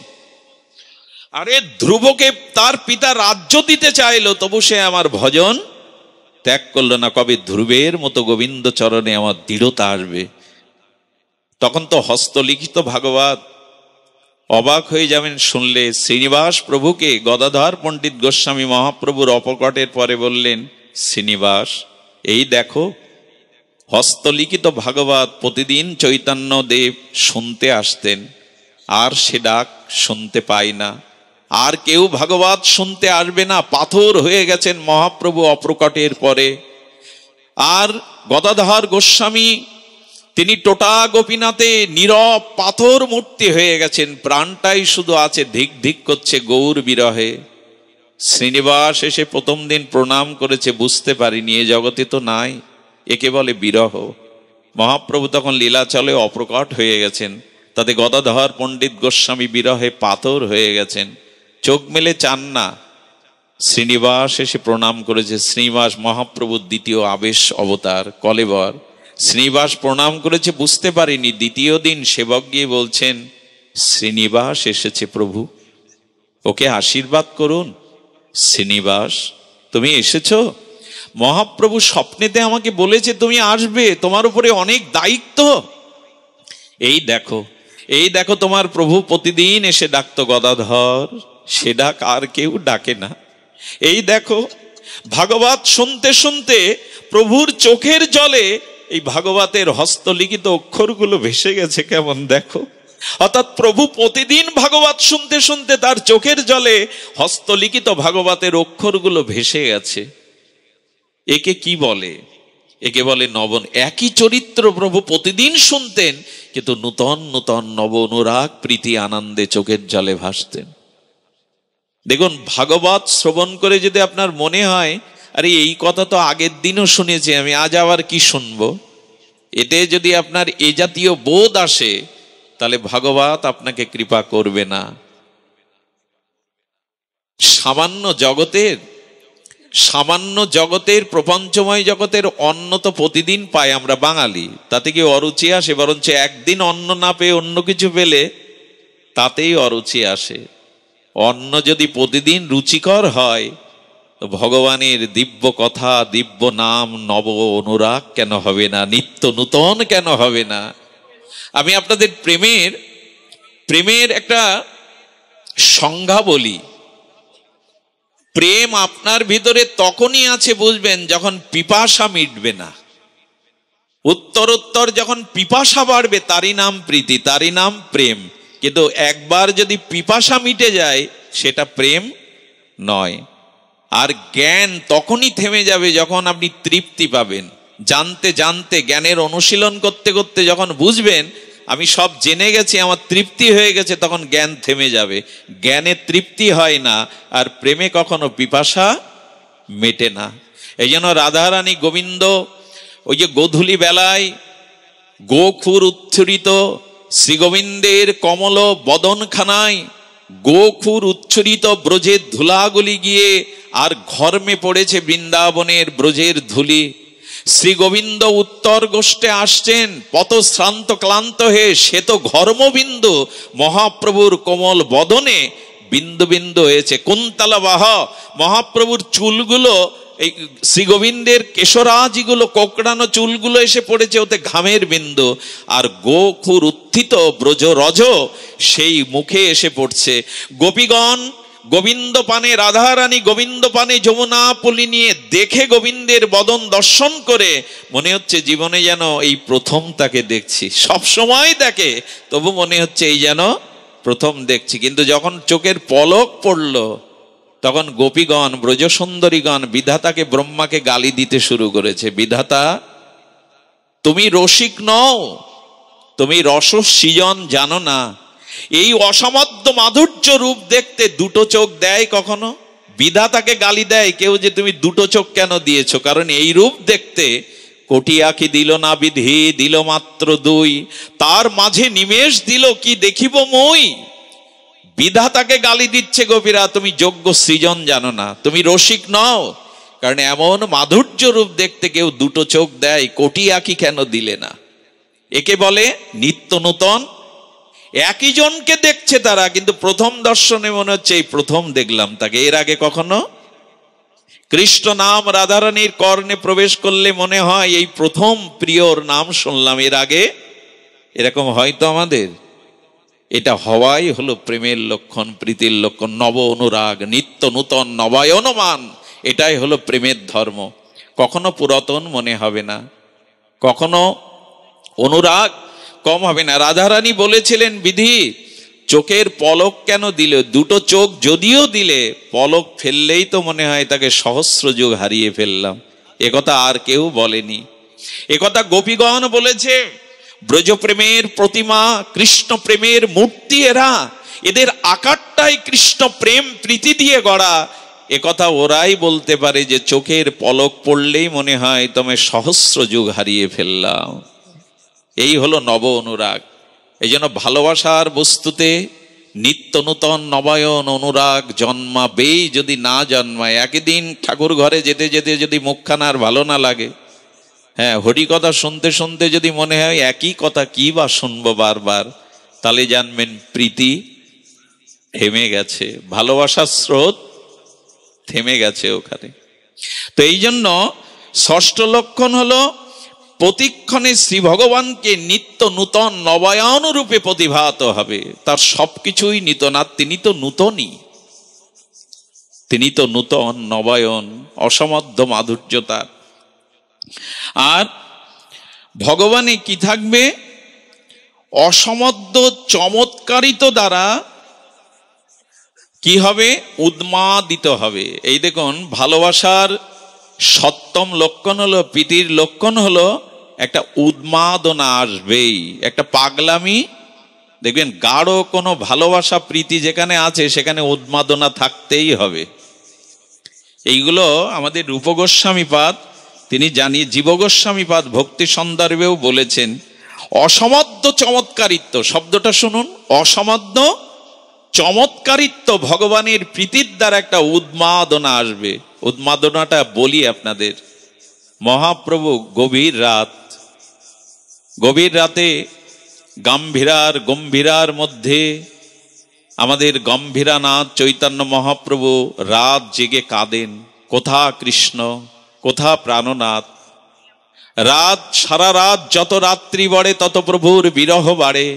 S1: আরে ধ্রুবকে তার পিতা রাজ্য দিতে চাইলো, তবু সে আমার ভজন ত্যাগ করলো না। কবে ধ্রুবের মতো গোবিন্দ চরণে আমার দৃঢ়তা আসবে? তখন তো হস্তলিখিত ভাগবত। অবাক হয়ে যাবেন শুনলে। শ্রীনিবাস প্রভুকে গদাধর পণ্ডিত গোস্বামী মহাপ্রভুর অপকটের পরে বললেন, শ্রীনিবাস এই দেখো হস্তলিখিত ভাগবত প্রতিদিন চৈতন্য দেব শুনতে আসতেন, আর সে ডাক শুনতে পাই না। আর কেউ ভাগবত শুনতে আসবে না, পাথর হয়ে গেছেন মহাপ্রভু অপ্রকটের পরে। আর গদাধর গোস্বামী তিনি টোটা গোপীনাথে নীরব পাথর মূর্তি হয়ে গেছেন, প্রাণটাই শুধু আছে ধিক ধিক করছে গৌর বিরহে। শ্রীনিবাস এসে প্রথম দিন প্রণাম করেছে, বুঝতে পারিনি এ জগতে তো নাই, একে বলে বিরহ। মহাপ্রভু তখন লীলাচলে অপ্রকট হয়ে গেছেন, তাতে গদাধর পণ্ডিত গোস্বামী বিরহে পাথর হয়ে গেছেন। চোখ মেলে চান না। শ্রীনিবাস এসে প্রণাম করেছে। শ্রীনিবাস মহাপ্রভুর দ্বিতীয় আবেশ অবতার কলেবর। শ্রীনিবাস প্রণাম করেছে, বুঝতে পারিনি। দ্বিতীয় দিন সেবক গিয়ে বলছেন, শ্রীনিবাস এসেছে প্রভু, ওকে আশীর্বাদ করুন। শ্রীনিবাস, তুমি এসেছো? মহাপ্রভু স্বপ্নেতে আমাকে বলেছে তুমি আসবে, তোমার উপরে অনেক দায়িত্ব। এই দেখো তোমার প্রভু প্রতিদিন এসে ডাকতো গদাধর, সে ডাক আর কেউ ডাকে না। এই দেখো ভাগবত শুনতে শুনতে প্রভুর চোখের জলে এই ভাগবতের হস্তলিখিত অক্ষরগুলো ভেসে গেছে কেমন দেখো। অর্থাৎ প্রভু প্রতিদিন ভাগবত শুনতে শুনতে তার চোখের জলে হস্তলিখিত ভাগবতের অক্ষরগুলো ভেসে গেছে। একে কি বলে? একে বলে নবন। একই চরিত্র প্রভু প্রতিদিন শুনতেন, কিন্তু নূতন নূতন নব অনুরাগ প্রীতি আনন্দে চোখের জলে ভাসতেন। দেখুন, ভাগবত শ্রবণ করে যদি আপনার মনে হয় আরে এই কথা তো আগের দিনও শুনেছি আমি, আজ আবার কি শুনবো, এতে যদি আপনার এ জাতীয় বোধ আসে, তাহলে ভাগবত আপনাকে কৃপা করবে না। সামান্য জগতের প্রপঞ্চময় জগতের অন্ন তো প্রতিদিন পাই আমরা বাঙালি, তাতে কি অরুচি আসে? বরঞ্চ একদিন অন্ন না পেয়ে অন্য কিছু পেলে তাতেই অরুচি আসে। অন্ন যদি প্রতিদিন রুচিকর হয়, তো ভগবানের দিব্য কথা, দিব্য নাম, নব অনুরাগ কেন হবে না? নিত্য নূতন কেন হবে না? আমি আপনাদের প্রেমের একটা সংজ্ঞা বলি। প্রেম আপনার ভিতরে তখনই আছে বুঝবেন যখন পিপাসা মিটবে না। উত্তরোত্তর যখন পিপাসা বাড়বে, তারই নাম প্রীতি, তারই নাম প্রেম। কিন্তু একবার যদি পিপাসা মিটে যায়, সেটা প্রেম নয়। আর জ্ঞান তখনই থেমে যাবে যখন আপনি তৃপ্তি পাবেন। জানতে জানতে, জ্ঞানের অনুশীলন করতে করতে যখন বুঝবেন আমি সব জেনে গেছি, আমার তৃপ্তি হয়ে গেছে, তখন জ্ঞান থেমে যাবে। জ্ঞানে তৃপ্তি হয় না, আর প্রেমে কখনো পিপাসা মেটে না। এই জন্য রাধারানী গোবিন্দ ওই যে গোধূলি বেলায় গোখুর উচ্ছ্বরিত শ্রী গোবিন্দের কমল বদনখানায় গোখুর উচ্ছ্বরিত ব্রজের ধুলাগুলি গিয়ে আর ঘর্মে পড়েছে বৃন্দাবনের ব্রজের ধুলি। শ্রী গোবিন্দ উত্তর গোষ্ঠে আসছেন পথশ্রান্ত ক্লান্ত হয়ে, সে তো ঘর্মবিন্দু মহাপ্রভুর কোমল বদনে বিন্দু বিন্দু হয়েছে। কুন্তলবাহ মহাপ্রভুর চুলগুলো, এই শ্রী গোবিন্দের কেশরাজিগুলো, কোকড়ানো চুলগুলো এসে পড়েছে ওতে ঘামের বিন্দু। আর গোখুর উত্থিত ব্রজ রজ সেই মুখে এসে পড়ছে। গোপীগণ গোবিন্দ পানে, রাধারানী গোবিন্দ পানে যমুনা পলি নিয়ে দেখে গোবিন্দের বদন দর্শন করে মনে হচ্ছে জীবনে যেন এই প্রথম তাকে দেখছি। সব সময় দেখে, তবু মনে হচ্ছে এই যেন প্রথম দেখছি। কিন্তু যখন চোখের পলক পড়ল, তখন গোপীগণ, ব্রজসুন্দরীগণ বিধাতাকে, ব্রহ্মাকে গালি দিতে শুরু করেছে। বিধাতা, তুমি রসিক নও, তুমি রস সৃজন জানো না। এই অসমাদ্য মাধুর্য রূপ দেখতে দুটো চোখ দেয় কখনো? বিধাতাকে গালি দেয় কেউ যে তুমি দুটো চোখ কেন দিয়েছো, কারণ এই রূপ দেখতে কোটি আঁখি দিল না বিধি, দিল মাত্র দুই, তার মাঝে নিমেষ দিল কি দেখিব মই। বিধাতাকে গালি দিচ্ছে গোপীরা, তুমি যোগ্য সৃজন জানো না, তুমি রসিক নও, কারণ এমন মাধুর্য রূপ দেখতে কেউ দুটো চোখ দেয়, কোটি আঁখি কেন দিলে না। একে বলে নিত্য নূতন। একই জনকে দেখছে তারা, কিন্তু প্রথম দর্শনে মনে হচ্ছে এই প্রথম দেখলাম তাকে, এর আগে কখনো। কৃষ্ণ নাম রাধারানীর কর্ণে প্রবেশ করলে মনে হয় এই প্রথম প্রিয়র নাম শুনলাম, এর আগে এরকম হয়তো আমাদের। এটা হওয়াই হলো প্রেমের লক্ষণ, প্রীতির লক্ষণ। নব অনুরাগ, নিত্য নূতন, নবায়নমান, এটাই হলো প্রেমের ধর্ম। কখনো পুরাতন মনে হবে না, কখনো অনুরাগ কম হবে না। রাধারানী বলেছিলেন বিধি, চোখের পলক কেন দিলে? দুটো চোখ যদিও দিলে, পলক ফেললেই তো মনে হয় তাকে সহস্র যুগ হারিয়ে ফেললাম। একথা আর কেউ বলেনি, একথা গোপীগণ বলেছে। ব্রজপ্রেমের প্রতিমা, কৃষ্ণ প্রেমের মূর্তি এরা, এদের আকারটাই কৃষ্ণ প্রেম প্রীতি দিয়ে গড়া। একথা ওরাই বলতে পারে যে চোখের পলক পড়লেই মনে হয় তুমি সহস্র যুগ হারিয়ে ফেললাম। এই হলো নব অনুরাগ। এই জন্য ভালোবাসার বস্তুতে নিত্য নূতন নবায়ন অনুরাগ জন্মাবেই যদি না জন্মায়, একদিন ঠাকুর ঘরে যেতে যেতে যদি মুখখানা আর ভালো না লাগে, হ্যাঁ, হরি কথা শুনতে শুনতে যদি মনে হয় একই কথা কি বা শুনবো বারবার, তাহলে জানবেন প্রীতি থেমে গেছে, ভালোবাসার স্রোত থেমে গেছে ওখানে। তো এই জন্য ষষ্ঠ লক্ষণ হলো প্রতিক্ষণে শ্রী ভগবানকে নিত্য নূতন নবায়ন রূপে প্রতিভাত হবে। তার সবকিছুই নূতন, আর তিনি তো নূতনই, তিনি তো নূতন নবায়ন, অসমাদ্য মাধুর্যতা। আর ভগবানে কি থাকবে? অসমাদ্য চমৎকারিত দ্বারা কি হবে? উন্মাদিত হবে। এই দেখুন, ভালোবাসার সপ্তম লক্ষণ হলো, প্রীতির লক্ষণ হলো একটা উন্মাদনা আসবেই, একটা পাগলামি। দেখবেন গাঢ় কোনো ভালোবাসা প্রীতি যেখানে আছে সেখানে উন্মাদনা থাকতেই হবে। এইগুলো আমাদের রূপ গোস্বামীপাদ তিনি জানিয়ে, জীব গোস্বামীপাদ ভক্তি সন্দর্ভেও বলেছেন। অসমাদ্য চমৎকারিত্ব শব্দটা শুনুন, অসমাদ্য চমৎকারিত্ব, ভগবানের প্রীতির দ্বারা একটা উন্মাদনা আসবে। উন্মাদনাটা বলি আপনাদের। মহাপ্রভু গভীর রাতে গম্ভীরার মধ্যে আমাদের গম্ভীরানাথ চৈতন্য মহাপ্রভু রাত জেগে কাঁদেন, কোথা কৃষ্ণ, কোথা প্রাণনাথ। সারা রাত যত রাত্রি বাড়ে তত প্রভুর বিরহ বাড়ে,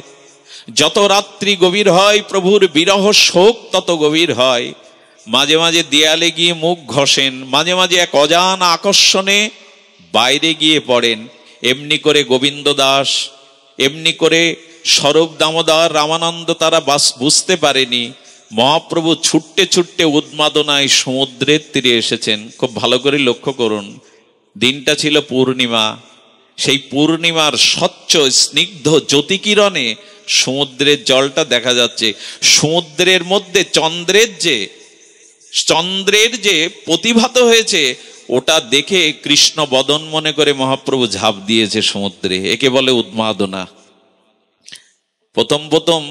S1: যত রাত্রি গভীর হয় প্রভুর বিরহ শোক তত গভীর হয়। মাঝে মাঝে দেয়ালে গিয়ে মুখ ঘষেন, মাঝে মাঝে এক অজানা আকর্ষণে বাইরে গিয়ে পড়েন। এমনি করে গোবিন্দ দাস, এমনি করে স্বরূপ দামোদর, রামানন্দ তারা বুঝতে পারেনি। মহাপ্রভু ছুটতে ছুটতে উন্মাদনায় সমুদ্রের তীরে এসেছেন। খুব ভালো করে লক্ষ্য করুন, দিনটা ছিল পূর্ণিমা। সেই পূর্ণিমার স্বচ্ছ স্নিগ্ধ জ্যোতিকিরণে সমুদ্রের জলটা দেখা যাচ্ছে। সমুদ্রের মধ্যে চন্দ্রের যে প্রতিভাত হয়েছে ওটা দেখে কৃষ্ণ বদন মনে করে মহাপ্রভু ঝাঁপ দিয়েছে সমুদ্রে। একে বলে উন্মাদনা। প্রথম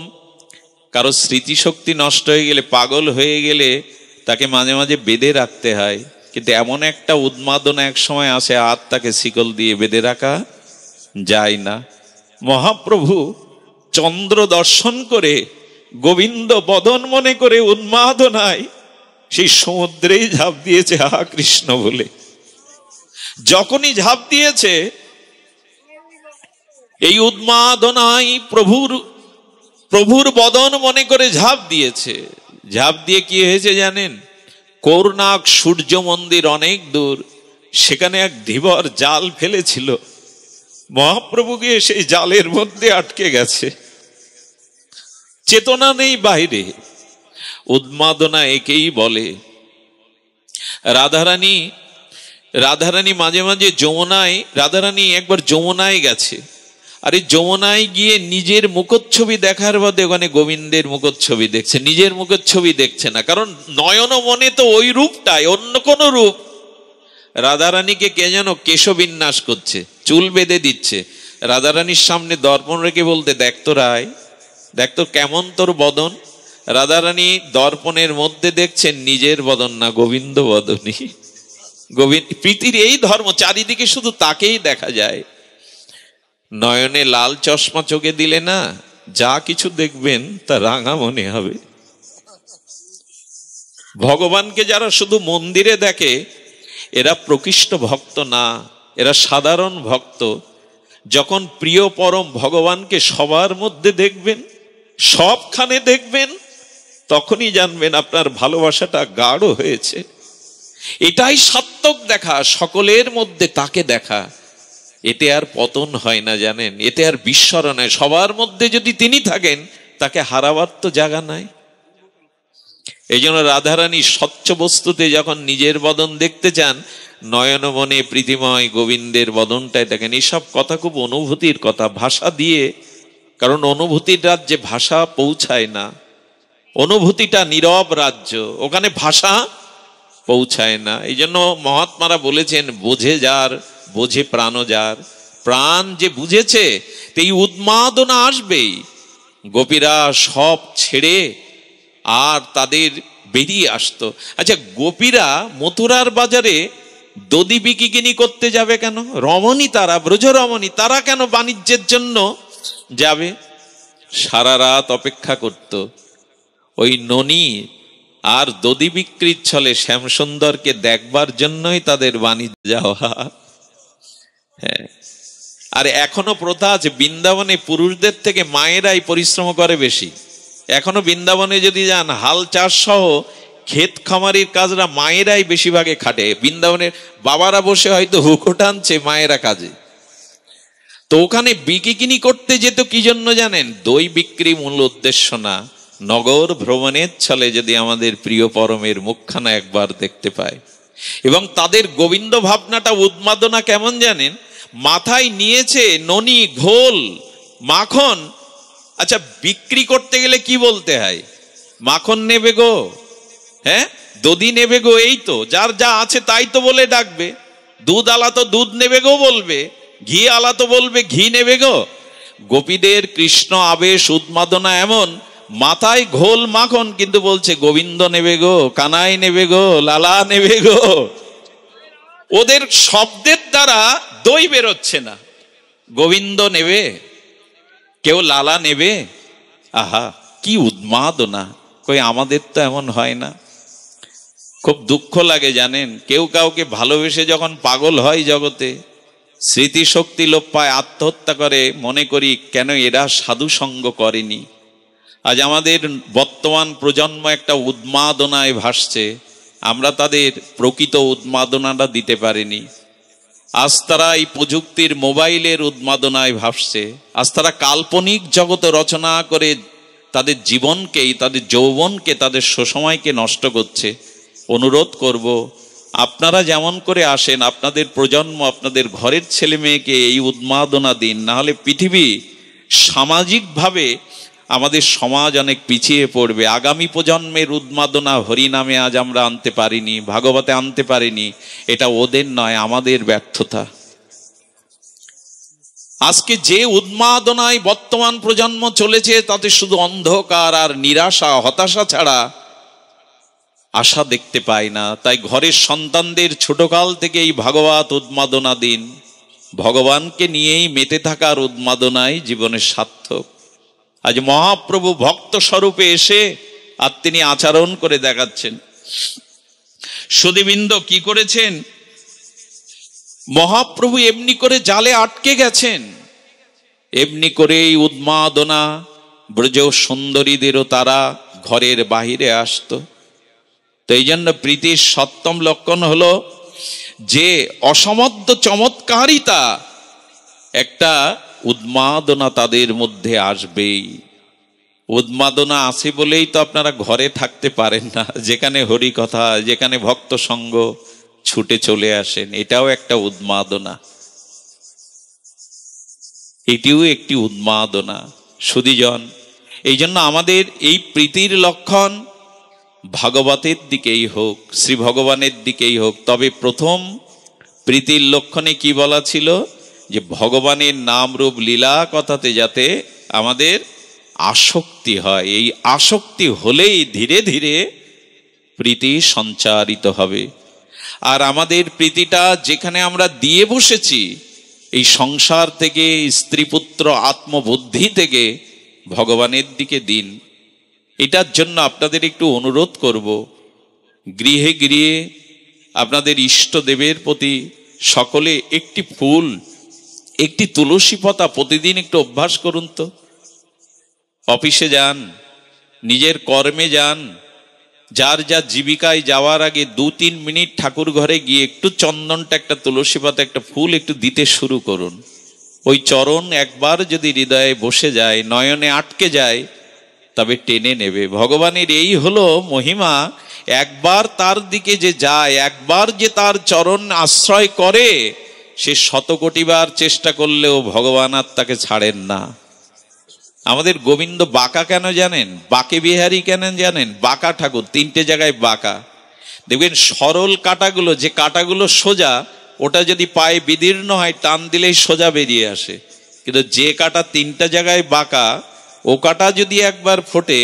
S1: কারো স্মৃতিশক্তি নষ্ট হয়ে গেলে, পাগল হয়ে গেলে তাকে মাঝে মাঝে বেঁধে রাখতে হয়, কিন্তু এমন একটা উন্মাদনা এক সময় আসে আর তাকে শিকল দিয়ে বেঁধে রাখা যায় না। মহাপ্রভু চন্দ্র দর্শন করে গোবিন্দ বদন মনে করে উন্মাদনায় সেই সমুদ্রেই ঝাঁপ দিয়েছে হা কৃষ্ণ বলে। যখনই ঝাঁপ দিয়েছে এই উন্মাদনায় প্রভুর বদন মনে করে ঝাঁপ দিয়েছে। ঝাঁপ দিয়ে কি হয়েছে জানেন? করুণাক সূর্য মন্দির অনেক দূর, সেখানে এক ধীবর জাল ফেলেছিল, মহাপ্রভু গিয়ে সেই জালের মধ্যে আটকে গেছে, চেতনা নেই বাইরে। উন্মাদনা একেই বলে। রাধারানী মাঝে মাঝে যমুনায়, রাধারানী একবার যমুনায় গেছে, আর এই যমুনায় গিয়ে নিজের মুখচ্ছবি দেখার বাদে ওখানে গোবিন্দের মুখচ্ছবি দেখছে, নিজের মুখচ্ছবি দেখছে না। কারণ নয়ন মনে তো ওই রূপটাই, অন্য কোন রূপ। রাধারানীকে কে যেন কেশবিন্যাস করছে, চুল বেঁধে দিচ্ছে। রাধারানীর সামনে দর্পণ রেখে বলতে, দেখ তো রায়, দেখ তো কেমন তোর বদন। রাধারানী দর্পণের মধ্যে দেখছেন নিজের বদন না, গোবিন্দ বদনী। প্রীতির এই ধর্ম, চারিদিকে শুধু তাকেই দেখা যায়। নয়নে লাল চশমা চোখে দিলে না, যা কিছু দেখবেন তা রাঙা মনে হবে। ভগবানকে যারা শুধু মন্দিরে দেখে এরা প্রকৃষ্ট ভক্ত না, এরা সাধারণ ভক্ত। যখন প্রিয় পরম ভগবানকে সবার মধ্যে দেখবেন, সবখানে দেখবেন, তখনই জানবেন আপনার ভালোবাসাটা গাঢ় হয়েছে। এটাই সাত্ত্বিক দেখা, সকলের মধ্যে তাকে দেখা। এতে আর পতন হয় না জানেন, এতে আর বিস্মরণ হয়। সবার মধ্যে যদি তিনি থাকেন তাকে হারাবার তো জায়গা নাই। এই জন্য রাধারানী স্বচ্ছ বস্তুতে যখন নিজের বদন দেখতে চান, নয়ন মনে প্রীতিময় গোবিন্দের বদনটাই দেখেন। এসব কথা খুব অনুভূতির কথা, ভাষা দিয়ে, কারণ অনুভূতির রাজ্যে ভাষা পৌঁছায় না। অনুভূতিটা নীরব রাজ্য, ওখানে ভাষা পৌঁছায় না। এই জন্য মহাত্মারা বলেছেন, বোঝে যার বোঝে প্রাণ যার। প্রাণ যে বুঝেছে এই উন্মাদনা আসবেই। গোপীরা সব ছেড়ে আর তাদের বেরিয়ে আসতো। আচ্ছা, গোপীরা মথুরার বাজারে দধি বিকিনি করতে যাবে কেন? রমণী তারা, ব্রজ রমণী, তারা কেন বাণিজ্যের জন্য যাবে? সারা রাত অপেক্ষা করত ওই ননী আর দধি বিক্রির ছলে শ্যামসুন্দরকে দেখবার জন্যই তাদের বাণিজ্য যাওয়া। হ্যাঁ, আর এখনো প্রথা আছে, বৃন্দাবনে পুরুষদের থেকে মায়েরাই পরিশ্রম করে বেশি। এখনো বৃন্দাবনে যদি যান, হাল চাষ সহ ক্ষেত খামারির কাজরা মায়েরাই বেশিরভাগে খাটে। বৃন্দাবনের বাবারা বসে হয়তো হুকো টানছে, মায়েরা কাজে। তো ওখানে বিকিনি করতে যেত কি জন্য জানেন? দই বিক্রি মূল উদ্দেশ্য না, নগর ভ্রমণের ছলে যদি আমাদের প্রিয় পরমের মুখখানা একবার দেখতে পায়। এবং তাদের গোবিন্দ ভাবনাটা, উন্মাদনা কেমন জানেন? মাথায় নিয়েছে ননি, ঘোল, মাখন। আচ্ছা, বিক্রি করতে গেলে কি বলতে হয়? মাখন নেবে গো, হ্যাঁ, দধি নেবে গো, এই তো যার যা আছে তাই তো বলে ডাকবে। দুধ আলা তো দুধ নেবে গো বলবে, ঘি আলা তো বলবে ঘি নেবে গো। গোপীদের কৃষ্ণ আবেশ, উন্মাদনা এমন, মাথায় ঘোল মাখন, কিন্তু বলছে গোবিন্দ নেবে গো, কানাই নেবে গো, লালা নেবে গো। ওদের শব্দের দ্বারা দই বেরোচ্ছে না। গোবিন্দ নেবে, কেউ লালা নেবে। আহা, কি উন্মাদনা! কই আমাদের তো এমন হয় না। খুব দুঃখ লাগে জানেন, কেউ কাউকে ভালোবেসে যখন পাগল হয় জগতে, স্মৃতিশক্তি লোপ পায়, আত্মহত্যা করে, মনে করি কেন এরা সাধু সঙ্গ করেনি। আজ আমাদের বর্তমান প্রজন্ম একটা উন্মাদনায় ভাসছে, আমরা তাদের প্রকৃত উন্মাদনাটা দিতে পারিনি। আজ তারা এই প্রযুক্তির মোবাইলের উন্মাদনায় ভাসছে। আজ তারা কাল্পনিক জগতে রচনা করে তাদের জীবনকেই, তাদের যৌবনকে, তাদের সময়কে নষ্ট করছে। অনুরোধ করব, আপনারা যেমন করে আসেন, আপনাদের প্রজন্ম, আপনাদের ঘরের ছেলে মেয়েকে এই উন্মাদনা দিন, না হলে পৃথিবী সামাজিকভাবে আমাদের সমাজ অনেক পিছিয়ে পড়বে। আগামী প্রজন্মের উন্মাদনা হরিনামে আজ আমরা আনতে পারিনি, ভাগবতে আনতে পারিনি, এটা ওদের নয়, আমাদের ব্যর্থতা। আজকে যে উন্মাদনায় বর্তমান প্রজন্ম চলেছে, তাতে শুধু অন্ধকার আর নিরাশা, হতাশা ছাড়া আশা দেখতে পাই না। তাই ঘরের সন্তানদের ছোটকাল থেকে এই ভাগবত উন্মাদনা দিন। ভগবানকে নিয়েই মেতে থাকার উন্মাদনাই জীবনের সার্থক। আজ মহাপ্রভু ভক্ত স্বরূপে এসে আর তিনি আচরণ করে দেখাচ্ছেন। সুধীবৃন্দ কি করেছেন? মহাপ্রভু এমনি করে জালে আটকে গেছেন, এমনি করেই উন্মাদনা ব্রজ সুন্দরীদেরও তারা ঘরের বাহিরে আসতো। তো এই জন্য প্রীতির সপ্তম লক্ষণ হলো যে অসমর্থ চমৎকারিতা, একটা উন্মাদনা তাদের মধ্যে আসবেই। উন্মাদনা আসে বলেই তো আপনারা ঘরে থাকতে পারেন না, যেখানে হরি কথা, যেখানে ভক্ত সঙ্গ, ছুটে চলে আসেন। এটাও একটা উন্মাদনা, এটিও একটি উন্মাদনা। সুধীজন, এই জন্য আমাদের এই প্রীতির লক্ষণ ভাগবতের দিকেই হোক, শ্রী ভগবানের দিকেই হোক। তবে প্রথম প্রীতির লক্ষণে কি বলা ছিল? যে ভগবানের নাম রূপ লীলা কথাতে যাতে আমাদের আসক্তি হয়। এই আসক্তি হলেই ধীরে ধীরে প্রীতি সঞ্চারিত হবে। আর আমাদের প্রীতিটা যেখানে আমরা দিয়ে বসেছি, এই সংসার থেকে, স্ত্রী পুত্র আত্মবুদ্ধি থেকে ভগবানের দিকে দিন। এটার জন্য আপনাদের একটু অনুরোধ করব, গৃহে গৃহে আপনাদের ইষ্ট দেবের প্রতি সকলে একটি ফুল, একটি তুলসী পাতা প্রতিদিন একটু অভ্যাস করুন। তো অফিসে যান, নিজের কর্মে যান, যার যা জীবিকায় যাওয়ার আগে 2-3 মিনিট ঠাকুর ঘরে গিয়ে একটু চন্দনটা, একটা তুলসী পাতা, একটা ফুল একটু দিতে শুরু করুন। ওই চরণ একবার যদি হৃদয়ে বসে যায়, নয়নে আটকে যায়, তবে টেনে নেবে। ভগবানের এই হলো মহিমা, একবার তার দিকে যে যায়, একবার যে তার চরণ আশ্রয় করে, সে 100 কোটিবার চেষ্টা করলেও ভগবান আর তাকে ছাড়েন না। আমাদের গোবিন্দ বাঁকা কেন জানেন? বাঁকে বিহারী কেন জানেন? বাঁকা ঠাকুর, 3টে জায়গায় বাঁকা। দেখবেন সরল কাটাগুলো, যে কাটাগুলো সোজা, ওটা যদি পায়ে বিদীর্ণ হয়, টান দিলেই সোজা বেরিয়ে আসে। কিন্তু যে কাটা 3টা জায়গায় বাঁকা, ও কাটা যদি একবার ফোটে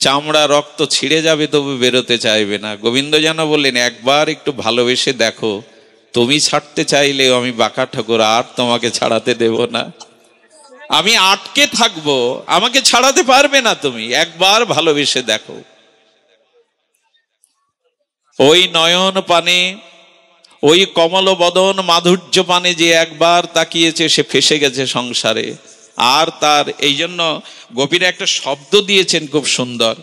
S1: চামড়া রক্ত ছিঁড়ে যাবে, তবু বেরোতে চাইবে না। গোবিন্দ যেন বললেন, একবার একটু ভালোবেসে দেখো, তুমি ছাড়তে চাইলেও আমি বাঁকা ঠাকুর আর তোমাকে ছাড়াতে দেব না, আমি আটকে থাকবো, আমাকে ছাড়াতে পারবে না তুমি, একবার ভালোবেসে দেখো। ওই নয়ন পানে, ওই কমল বদন মাধুর্য পানে যে একবার তাকিয়েছে সে ফেসে গেছে সংসারে। আর তার এই জন্য গোপীরা একটা শব্দ দিয়েছেন খুব সুন্দর।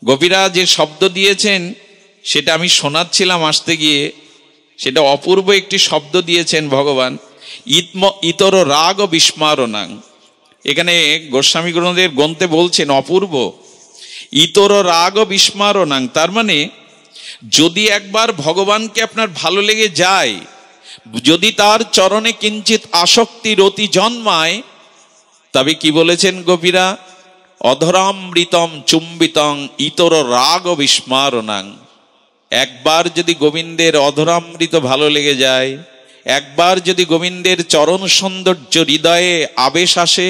S1: গোপীরা যে শব্দ দিয়েছেন সেটা আমি শোনাচ্ছিলাম আসতে গিয়ে, সেটা অপূর্ব একটি শব্দ দিয়েছেন ভগবান। ইতর রাগ বিস্মারণাং, এখানে গোস্বামী গ্রন্থের গ্রন্থে বলছেন অপূর্ব, ইতর রাগ বিস্মারণাং, তার মানে যদি একবার ভগবানকে আপনার ভালো লেগে যায়, যদি তার চরণে কিঞ্চিত আসক্তি রতি জন্মায়, তবে কি বলেছেন গোপীরা, অধরামৃতম চুম্বিতং ইতর রাগ বিস্মারণাং। একবার যদি গোবিন্দের অধরামৃত ভালো লেগে যায়, একবার যদি গোবিন্দের চরণ সৌন্দর্য হৃদয়ে আবেশ আসে,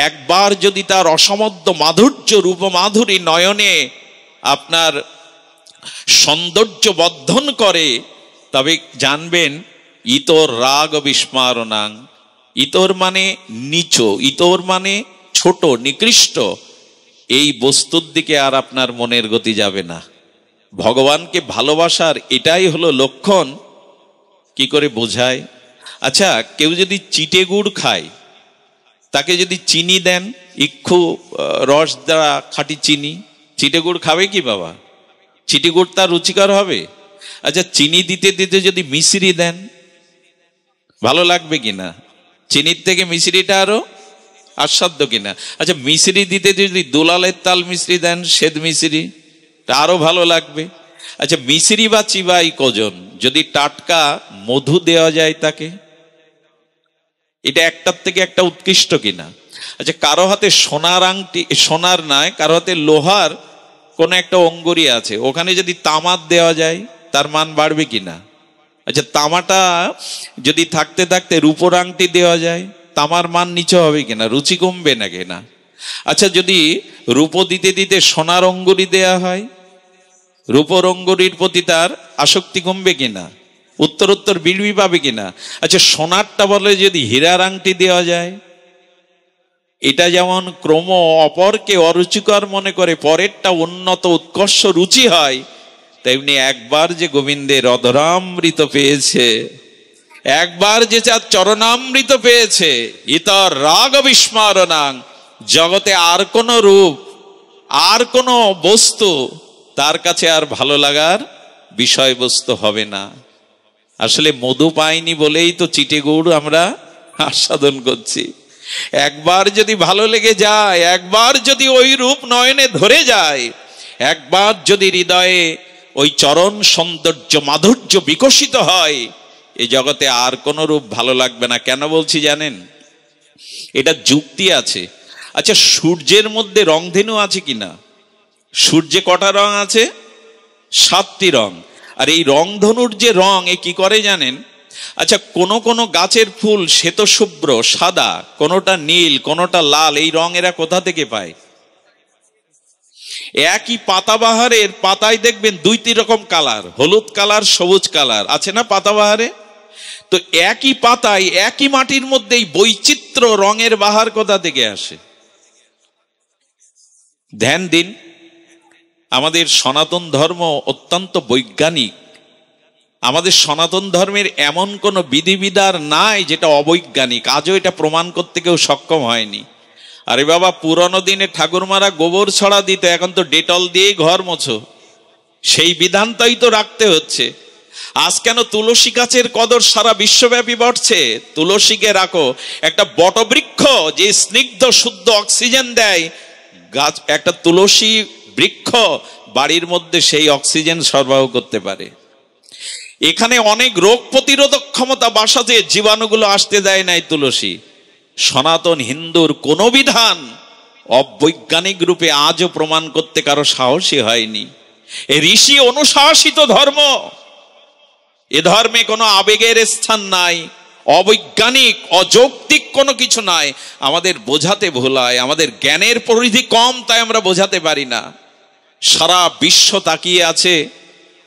S1: একবার যদি তার অসমধ্য মাধুর্য রূপ মাধুরী নয়নে আপনার সৌন্দর্য বর্ধন করে, তবে জানবেন ইতর রাগ বিস্মারণাং। ইতর মানে নিচ, ইতর মানে ছোট নিকৃষ্ট, এই বস্তুর দিকে আর আপনার মনের গতি যাবে না। ভগবানকে ভালোবাসার এটাই হলো লক্ষণ। কি করে বোঝায়? আচ্ছা, কেউ যদি চিটে গুড় খায়, তাকে যদি চিনি দেন, ইক্ষু রস দ্বারা খাঁটি চিনি, চিটে গুড় খাবে কি বাবা? চিটে গুড় তার রুচিকর হবে? আচ্ছা, চিনি দিতে দিতে যদি মিশ্রি দেন, ভালো লাগবে কিনা? চিনির থেকে মিশ্রিটা আরো আস্বাদ্য কিনা? আচ্ছা, মিশ্রি দিতে যদি দুলালের তাল মিশ্রি দেন, শ্বেত মিশ্রি, তা আরো ভালো লাগবে। আচ্ছা, মিশ্রি বা চিবাই কজন, যদি টাটকা মধু দেওয়া যায় তাকে, এটা একটার থেকে একটা উৎকৃষ্ট কিনা? আচ্ছা, কারো হাতে সোনার আংটি, সোনার নয়, কারো হাতে লোহার কোন একটা অঙ্গুরি আছে, ওখানে যদি তামার দেওয়া যায় তার মান বাড়বে কিনা? আচ্ছা, তামাটা যদি থাকতে থাকতে রূপোর আংটি দেওয়া যায়, তামার মান নিচে হবে কিনা? রুচি কমবে না কিনা? আচ্ছা, যদি রূপো দিতে দিতে সোনার অঙ্গুরি দেয়া হয়, রূপোর অঙ্গুরির প্রতি তার আসক্তি কমবে কিনা? উত্তরোত্তর বিড়বি পাবে কিনা? আচ্ছা, সোনারটা বলে যদি হীরার আংটি দেওয়া যায়, এটা যেমন ক্রম অপরকে অরুচিকর মনে করে পরেরটা উন্নত উৎকর্ষ রুচি হয়, তেমনি একবার যে গোবিন্দের অধরামৃত পেয়েছে, একবার যে তার চরণামৃত পেয়েছে, ইতর রাগ বিস্মারণাং, জগতে আর কোন রূপ, আর কোন বস্তু তার কাছে আর ভালো লাগার বিষয়বস্তু হবে না। আসলে মধু পাইনি বলেই তো চিটে গুড় আমরা আস্বাদন করছি। একবার যদি ভালো লেগে যায়, একবার যদি ওই রূপ নয়নে ধরে যায়, একবার যদি হৃদয়ে ওই চরণ সৌন্দর্য মাধুর্য বিকশিত হয়, এই জগতে আর কোন রূপ ভালো লাগবে না। কেন বলছি জানেন? এটা যুক্তি আছে। আচ্ছা, সূর্যের মধ্যে রংধেনু আছে কিনা? সূর্যে কটা রং আছে? 7টি রং। আর এই রংধনুর যে রং, এ কি করে জানেন? আচ্ছা, কোন কোন গাছের ফুল শ্বেত শুভ্র সাদা, কোনটা নীল, কোনটা লাল, এই রং এরা কোথা থেকে পায়? একই পাতাবাহারের পাতায় দেখবেন 2টি রকম কালার, হলুদ কালার, সবুজ কালার আছে না পাতাবাহারে? তো একই পাতায় একই মাটির মধ্যেই বৈচিত্র্য রঙের বাহার কোথা থেকে আসে? ধ্যান দিন, আমাদের সনাতন ধর্ম অত্যন্ত বৈজ্ঞানিক। আমাদের সনাতন ধর্মের এমন কোনো বিধিবিধান নাই যেটা অবৈজ্ঞানিক। আজও এটা প্রমাণ করতে কেউ সক্ষম হয়নি। আরে বাবা, পুরনো দিনে ঠাকুরমারা গোবর ছড়া দিত, এখন তো ডেটল দিয়েই ঘর মোছো। সেই বিধানটাই তো রাখতে হচ্ছে। আজ কেন তুলসী গাছের কদর সারা বিশ্বব্যাপী বাড়ছে? তুলসীকে রাখো, একটা বটবৃক্ষ যে স্নিগ্ধ শুদ্ধ অক্সিজেন দেয়, গাছ একটা তুলসী বৃক্ষ বাড়ির মধ্যে সেই অক্সিজেন সরবরাহ করতে পারে। এখানে অনেক রোগ প্রতিরোধক ক্ষমতা বাসাতে জীবাণুগুলো আসতে দেয় নাই তুলসী। সনাতন হিন্দুর কোন বিধান অবৈজ্ঞানিক রূপে আজও প্রমাণ করতে কারো সাহসী হয়নি। এ ঋষি অনুশাসিত ধর্ম, এ ধর্মে কোনো আবেগের স্থান নাই, অবৈজ্ঞানিক অযৌক্তিক কোনো কিছু নয়। আমাদের বোঝাতে ভোলায়, আমাদের জ্ঞানের পরিধি কম, তাই আমরা বোঝাতে পারি না। সারা বিশ্ব তাকিয়ে আছে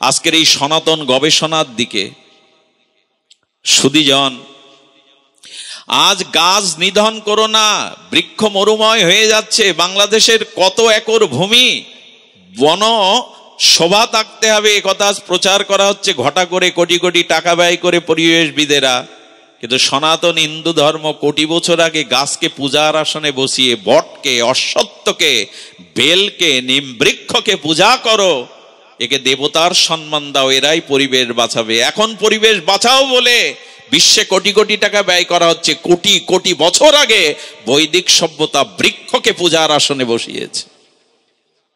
S1: আজকের এই সনাতন গবেষণার দিকে। সুধীজন, আজ গাছ নিধন করো না, বৃক্ষ মরুময় হয়ে যাচ্ছে। বাংলাদেশের কত একর ভূমি বন শোভা থাকতে হবে, একথা প্রচার করা হচ্ছে ঘটা করে, কোটি কোটি টাকা ব্যয় করে পরিবেশবিদেরা। কিন্তু সনাতন হিন্দু ধর্ম কোটি বছর আগে গাছকে পূজার আসনে বসিয়ে বটকে, অশ্বত্থকে, বেলকে, নিমবৃক্ষকে পূজা করো, একে দেবতার সম্মান দাও, এরাই পরিবেশ বাঁচাবে। এখন পরিবেশ বাঁচাও বলে বিশ্বে কোটি কোটি টাকা ব্যয় করা হচ্ছে। কোটি কোটি বছর আগে বৈদিক সভ্যতা বৃক্ষকে পূজার আসনে বসিয়েছে।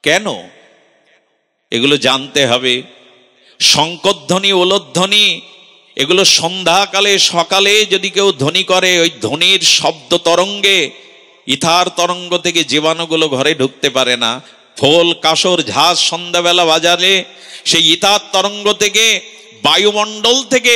S1: কেন? এগুলো জানতে হবে। শঙ্করধ্বনি, ওলধ্বনি, এগুলো সন্ধ্যাকালে সকালে যদি কেউ ধ্বনি করে, ওই ধ্বনির শব্দ তরঙ্গে, ইথার তরঙ্গ থেকে জীবাণুগুলো ঘরে ঢুকতে পারে না। ফোল, কাসর, ঝাঁজ সন্ধ্যাবেলা বাজালে সেই ইথার তরঙ্গ থেকে, বায়ুমণ্ডল থেকে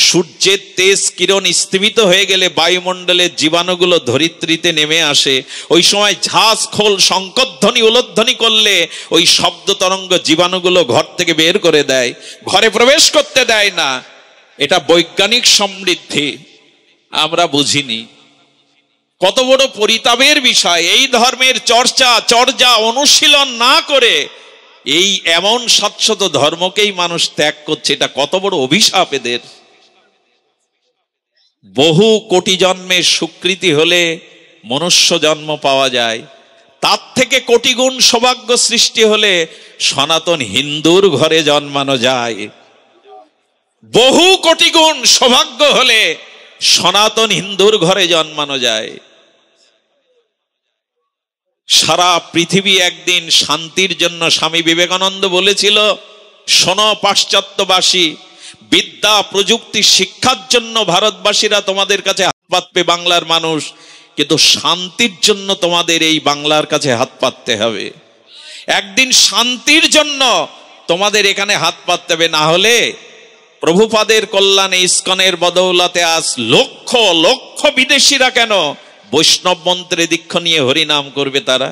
S1: সূর্যের তেজ কিরণ স্থিমিত হয়ে গেলে বায়ুমণ্ডলের জীবাণুগুলো ধরিত্রীতে নেমে আসে। ওই সময় ঝাঁজ, খোল, শঙ্করধ্বনি, উলধ্বনি করলে ওই শব্দ তরঙ্গ জীবাণুগুলো ঘর থেকে বের করে দেয়, ঘরে প্রবেশ করতে দেয় না। এটা বৈজ্ঞানিক সমৃদ্ধি, আমরা বুঝিনি। কত বড় পরিতাপের বিষয়! এই ধর্মের চর্চা অনুশীলন না করে এই এমন শাশ্বত ধর্মকেই মানুষ ত্যাগ করছে। এটা কত বড় অভিশাপ এদের। বহু কোটি জন্মের স্বীকৃতি হলে মনুষ্য জন্ম পাওয়া যায়, তার থেকে কোটি গুণ সৌভাগ্য সৃষ্টি হলে সনাতন হিন্দুর ঘরে জন্মানো যায়। বহু কোটি গুণ সৌভাগ্য হলে সনাতন হিন্দুর ঘরে জন্মানো যায়। সারা পৃথিবী একদিন শান্তির জন্য, স্বামী বিবেকানন্দ বলেছিল, শোনো পাশ্চাত্যবাসী, বিদ্যা, প্রযুক্তি, শিক্ষার জন্য ভারতবাসীরা তোমাদের কাছে হাত পাতবে, বাংলার মানুষ, কিন্তু শান্তির জন্য তোমাদের এই বাংলার কাছে হাত পাততে হবে। একদিন শান্তির জন্য তোমাদের এখানে হাত পাততে হবে, না হলে প্রভুপাদের কল্যাণে, ইস্কনের বদৌলতে আজ লক্ষ লক্ষ বিদেশিরা কেন বৈষ্ণব মন্ত্রে দীক্ষা নিয়ে হরিনাম করবে। তারা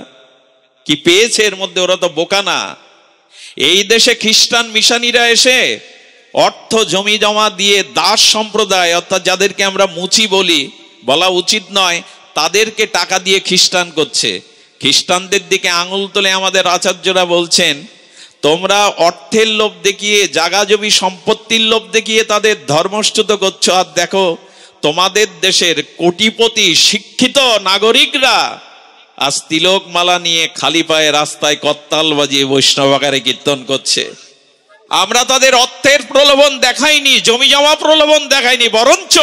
S1: কি পেয়েছে এর মধ্যে? ওরা তো বোকা না। এই দেশে খ্রিস্টান মিশনারিরা এসে অর্থ জমি জমা দিয়ে দাস সম্প্রদায়, অর্থাৎ যাদেরকে আমরা মুচি বলি, বলা উচিত নয়, তাদেরকে টাকা দিয়ে খ্রিস্টান করছে। খ্রিস্টানদের দিকে আঙুল তুলে আমাদের আচার্যরা বলছেন, তোমরা অর্থের লোভ দেখিয়ে, জাগা জমি সম্পত্তির লোভ দেখিয়ে তাদের ধর্মচ্যুত করছো। আর দেখো, তোমাদের দেশের কোটিপতি শিক্ষিত নাগরিকরা আজ তিলক মালা নিয়ে খালি পায়ে রাস্তায় করতাল বাজিয়ে বৈষ্ণব আকারে কীর্তন করছে। আমরা তাদের অর্থের প্রলোভন দেখাইনি, জমি জমা প্রলোভন দেখাইনি, বরঞ্চ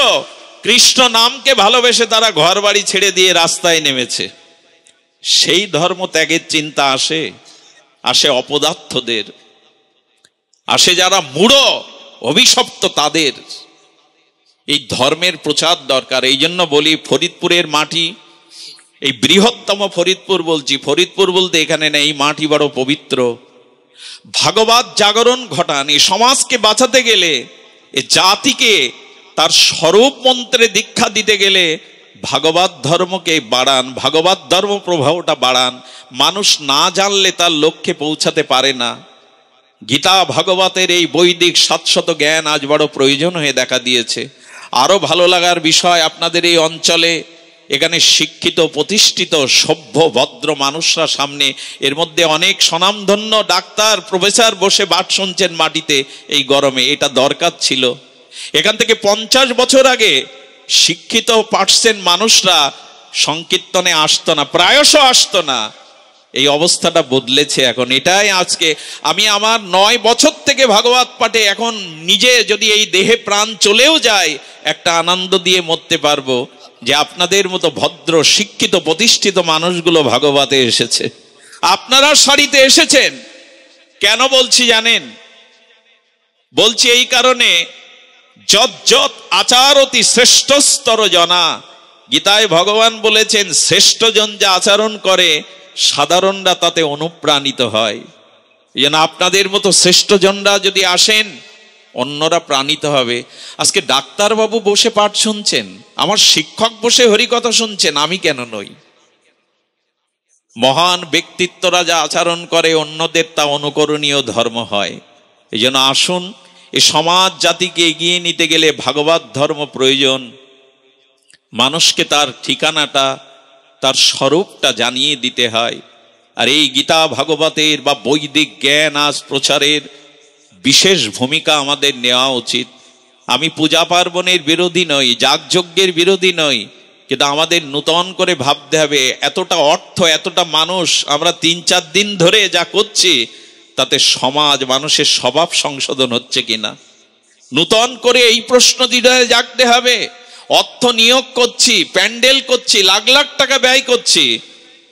S1: কৃষ্ণ নামকে ভালোবেসে তারা ঘর বাড়ি ছেড়ে দিয়ে রাস্তায় নেমেছে। সেই ধর্ম ত্যাগের চিন্তা আসে অপদার্থদের, আসে যারা মূঢ় অভিশপ্ত তাদের। এই ধর্মের প্রচার দরকার। এই জন্য বলি, ফরিদপুরের মাটি, এই বৃহত্তম ফরিদপুর বলছি, ফরিদপুর বলতে এখানে নেই, এই মাটি বড় পবিত্র। ভাগবত জাগরণ ঘটান। এই সমাজকে বাঁচাতে গেলে, এ জাতিকে তার স্বরূপ মন্ত্রে দীক্ষা দিতে গেলে ভাগবত ধর্মকে বাড়ান, ভাগবত ধর্ম প্রভাবটা বাড়ান। মানুষ না জানলে তার লক্ষ্যে পৌঁছাতে পারে না। গীতা ভাগবতের এই বৈদিক 700 জ্ঞান আজ বড় প্রয়োজন হয়ে দেখা দিয়েছে। আরো ভালো লাগার বিষয়, আপনাদের এই অঞ্চলে এখানে শিক্ষিত, প্রতিষ্ঠিত, সভ্য, ভদ্র মানুষরা সামনে, এর মধ্যে অনেক স্বনামধন্য ডাক্তার, প্রফেসর বসে বাট শুনছেন মাটিতে এই গরমে। এটা দরকার ছিল। এখান থেকে 50 বছর আগে শিক্ষিত পার্সেন্ট মানুষরা সংকীর্তনে আসতো না, প্রায়শ আসতো না। এই অবস্থাটা বদলেছে এখন। এটাই আজকে আমি আমার 9 বছর থেকে ভাগবত পাঠে, এখন নিজে যদি এই দেহে প্রাণ চলেও যায়, একটা আনন্দ দিয়ে মরতে পারবো যে আপনাদের মতো ভদ্র, শিক্ষিত, প্রতিষ্ঠিত মানুষগুলো ভাগবতে এসেছে। আপনারা সারিতে এসেছেন। কেন বলছি জানেন? বলছি এই কারণে, যত যত আচারতি শ্রেষ্ঠস্তর জনা, গীতায় ভগবান বলেছেন, শ্রেষ্ঠজন যা আচরণ করে সাধারণরা তাতে অনুপ্রাণিত হয়। এই জন্য আপনাদের মতো শ্রেষ্ঠজনরা যদি আসেন, অন্যরা প্রাণিত হবে। আজকে ডাক্তারবাবু বসে পাঠ শুনছেন, আমার শিক্ষক বসে হরিকথা শুনছেন, আমি কেন নই? মহান ব্যক্তিত্বরা যা আচরণ করে অন্যদের তা অনুকরণীয় ধর্ম হয়। এই জন্য আসুন, এই সমাজ জাতিকে এগিয়ে নিতে গেলে ভাগবত ধর্ম প্রয়োজন। মানুষকে তার ঠিকানাটা, তার স্বরূপটা জানিয়ে দিতে হয়। আর এই গীতা ভাগবতের বা বৈদিক জ্ঞান আজ প্রচারের বিশেষ ভূমিকা আমাদের নেওয়া উচিত। আমি পূজা পার্বণের বিরোধী নই, যাগযজ্ঞের বিরোধী নই, কিন্তু আমাদের নূতন করে ভাবতে হবে এতটা অর্থ, এতটা মানুষ আমরা ৩-৪ দিন ধরে যা করছি তাতে সমাজ, মানুষের স্বভাব সংশোধন হচ্ছে কিনা। নূতন করে এই প্রশ্ন হৃদয়ে জাগতে হবে। অর্থ নিয়োগ করছি, প্যান্ডেল করছি, লাখ লাখ টাকা ব্যয় করছি,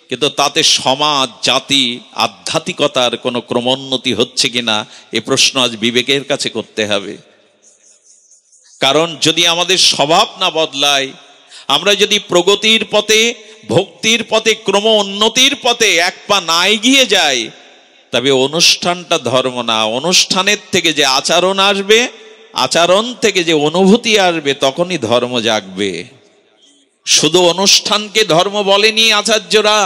S1: কিন্তু তাতে সমাজ, জাতি, আধ্যাত্মিকতার কোনো ক্রমোন্নতি হচ্ছে কিনা এ প্রশ্ন আজ বিবেকের কাছে করতে হবে। কারণ যদি আমাদের স্বভাব না বদলায়, আমরা যদি প্রগতির পথে, ভক্তির পথে, ক্রম উন্নতির পথে এক পা না এগিয়ে যাই, তবে অনুষ্ঠানটা ধর্ম না। অনুষ্ঠানের থেকে যে আচরণ আসবে, আচরণ থেকে যে অনুভূতি আসবে, তখনই ধর্ম জাগবে। শুধু অনুষ্ঠানকে ধর্ম বলেনি আচার্যরা,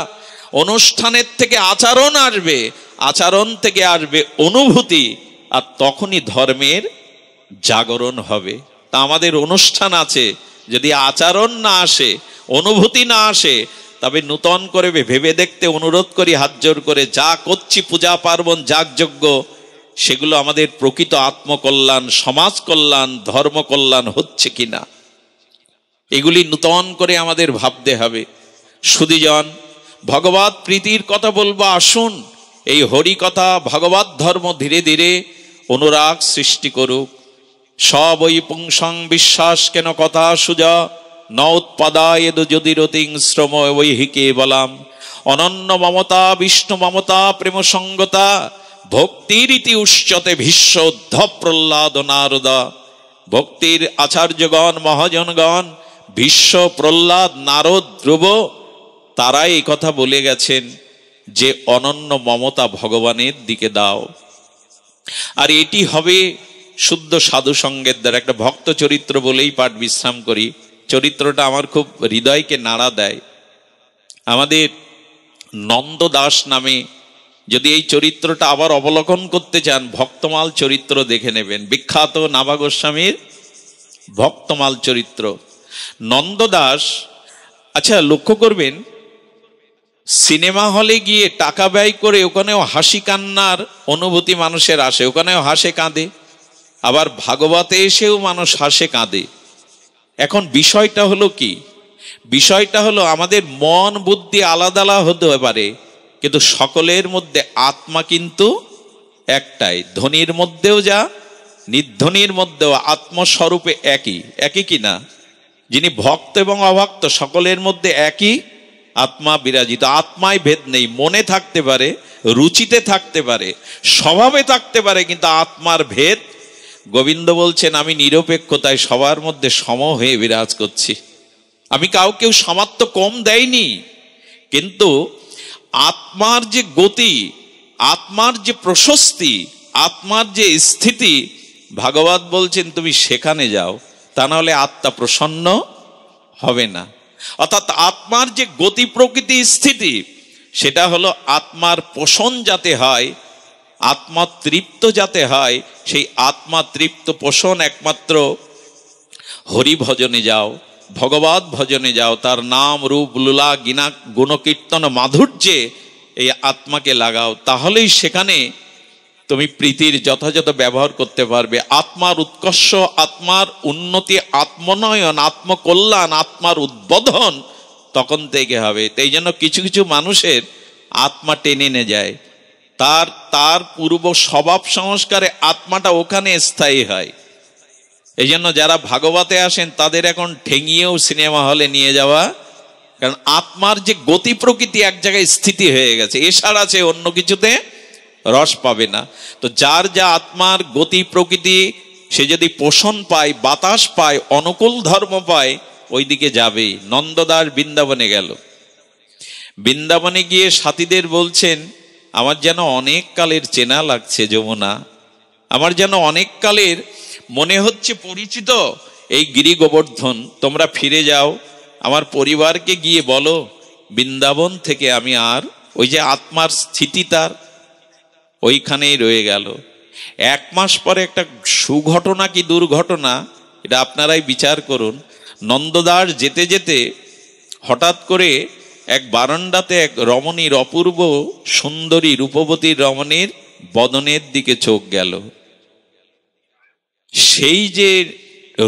S1: অনুষ্ঠানের থেকে আচরণ আসবে, আচরণ থেকে আসবে অনুভূতি, আর তখনই ধর্মের জাগরণ হবে। তা আমাদের অনুষ্ঠান আছে, যদি আচরণ না আসে, অনুভূতি না আসে, তবে নূতন করে ভেবে দেখতে অনুরোধ করি হাত জোর করে। যা করছি পূজা পার্বণ, যাগযজ্ঞ, সেগুলো আমাদের প্রকৃত আত্মকল্যাণ, সমাজ কল্যাণ, ধর্ম কল্যাণ হচ্ছে কিনা, এগুলি নূতন করে আমাদের ভাবতে হবে। সুধীজন, ভগবত প্রীতির কথা বলবো, আসুন এই হরি কথা, ভগবত ধর্ম ধীরে ধীরে অনুরাগ সৃষ্টি করুক। সব ওই পুংসং বিশ্বাস কেন কথা সুজা ন উৎপাদায় যদি রতিং শ্রম বৈহিকে বলাম। অনন্য মমতা, বিষ্ণু মমতা, প্রেম সঙ্গতা, ভক্তির ইতি উচ্চতে ভীষ্মোদ্ধ প্রহ্লাদ নারদা। ভক্তির আচার্যগণ, মহাজনগণ, ভীষ্ম, প্রহ্লাদ, নারদ, ধ্রুব, তারাই এই কথা বলে গেছেন যে অনন্য মমতা ভগবানের দিকে দাও। আর এটি হবে শুদ্ধ সাধু সঙ্গের দ্বারা। একটা ভক্ত চরিত্র বলেই পাঠ বিশ্রাম করি, চরিত্রটা আমার খুব হৃদয়কে নাড়া দেয়। আমাদের নন্দ দাস নামে, যদি এই চরিত্রটা আবার অবলোকন করতে চান, ভক্তমাল চরিত্র দেখে নেবেন, বিখ্যাত নাভা গোস্বামীর ভক্তমাল চরিত্র। নন্দ দাস, আচ্ছা লক্ষ্য করবেন, সিনেমা হলে গিয়ে টাকা ব্যয় করে ওখানেও হাসি কান্নার অনুভূতি মানুষের আসে, ওখানেও হাসে কাঁদে। আবার ভাগবতে এসেও মানুষ হাসে কাঁদে। এখন বিষয়টা হলো কি? বিষয়টা হলো আমাদের মন বুদ্ধি আলাদা আলাদা হতে পারে, কিন্তু সকলের মধ্যে আত্মা কিন্তু একটাই। ধনীর মধ্যেও যা, নির্ধনীর মধ্যেও আত্মস্বরূপে একই। একই কিনা? যিনি ভক্ত এবং অভক্ত সকলের মধ্যে একই আত্মা বিরাজিত। আত্মায় ভেদ নেই। মনে থাকতে পারে, রুচিতে থাকতে পারে, স্বভাবে থাকতে পারে, কিন্তু আত্মার ভেদ। গোবিন্দ বলছেন, আমি নিরপেক্ষতায় সবার মধ্যে সম হয়ে বিরাজ করছি। আমি কাউকেও সামাত্য কম দেয়নি, কিন্তু আত্মার যে গতি, আত্মার যে প্রশস্তি, আত্মার যে স্থিতি, ভাগবত বলছেন তুমি সেখানে যাও, তা নাহলে আত্মা প্রসন্ন হবে না। অর্থাৎ আত্মার যে গতি, প্রকৃতি, স্থিতি, সেটা হলো আত্মার পোষণ যাতে হয়, আত্মা তৃপ্ত যাতে হয়, সেই আত্মা তৃপ্ত পোষণ একমাত্র হরি ভজনে যাও, ভগবত ভজনে যাও, তার নাম রূপ লীলা গিনা গুণকীর্তন মাধুর্যে এই আত্মাকে লাগাও, তাহলেই সেখানে তুমি প্রীতির যথাযথ ব্যবহার করতে পারবে। আত্মার উৎকর্ষ, আত্মার উন্নতি, আত্মনয়ন, আত্মকল্যাণ, আত্মার উদ্বোধন তখন থেকে হবে। তাই জন্য কিছু কিছু মানুষের আত্মা টেনে নিয়ে যায়, তার পূর্ব স্বভাব সংস্কারে আত্মাটা ওখানে স্থায়ী হয়। এই জন্য যারা ভাগবতে আসেন তাদের এখন ঠেঙিয়েও সিনেমা হলে নিয়ে যাওয়া, কারণ আত্মার যে গতি প্রকৃতি এক জায়গায় স্থিতি হয়ে গেছে, এছাড়া আছে অন্য কিছুতে রস পাবে না। তো যার যা আত্মার গতি প্রকৃতি, সে যদি পোষণ পায়, বাতাস পায়, অনুকূল ধর্ম পায়, ওই দিকে যাবেই। নন্দদাস বৃন্দাবনে গেল, বৃন্দাবনে গিয়ে সাথীদের বলছেন, আমার যেন অনেক কালের চেনা লাগছে যমুনা, আমার যেন অনেক কালের মনে হচ্ছে পরিচিত এই গিরি গোবর্ধন, তোমরা ফিরে যাও, আমার পরিবারকে গিয়ে বলো বৃন্দাবন থেকে আমি আর, ওই যে আত্মার স্থিতি তার ওইখানেই রয়ে গেল। 1 মাস পরে একটা সুঘটনা কি দুর্ঘটনা এটা আপনারাই বিচার করুন। নন্দদাস যেতে যেতে হঠাৎ করে এক বারান্দাতে এক রমণীর, অপূর্ব সুন্দরী রূপবতী রমণীর বদনের দিকে চোখ গেল। সেই যে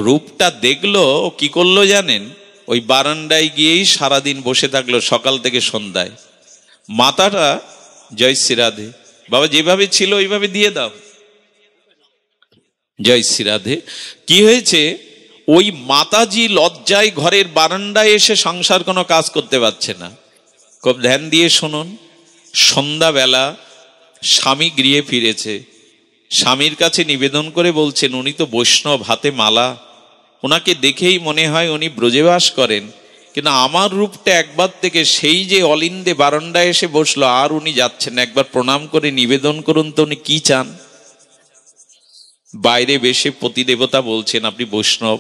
S1: রূপটা দেখলো, কি করলো জানেন? ওই বারান্দায় গিয়েই সারাদিন বসে থাকলো, সকাল থেকে সন্ধ্যায়। মাতাটা, জয় শ্রী রাধে, বাবা যেভাবে ছিল ওইভাবে দিয়ে দাও, জয় শ্রী রাধে। কি হয়েছে? ওই মাতাজি লজ্জায় ঘরের বারান্দায় এসে সংসার কোনো কাজ করতে পারছে না। খুব ধ্যান দিয়ে শুনুন। সন্ধ্যাবেলা স্বামী গৃহে ফিরেছে, স্বামীর কাছে নিবেদন করে বলছেন, উনি তো বৈষ্ণব, হাতে মালা, ওনাকে দেখেই মনে হয় উনি ব্রজেবাস করেন, কিন্তু আমার রূপটা একবার থেকে সেই যে অলিন্দে বারান্দায় এসে বসলো, আর উনি যাচ্ছেন, একবার প্রণাম করে নিবেদন করুন তো উনি কি চান। বাইরে বেশে পতিদেবতা বলছেন, আপনি বৈষ্ণব,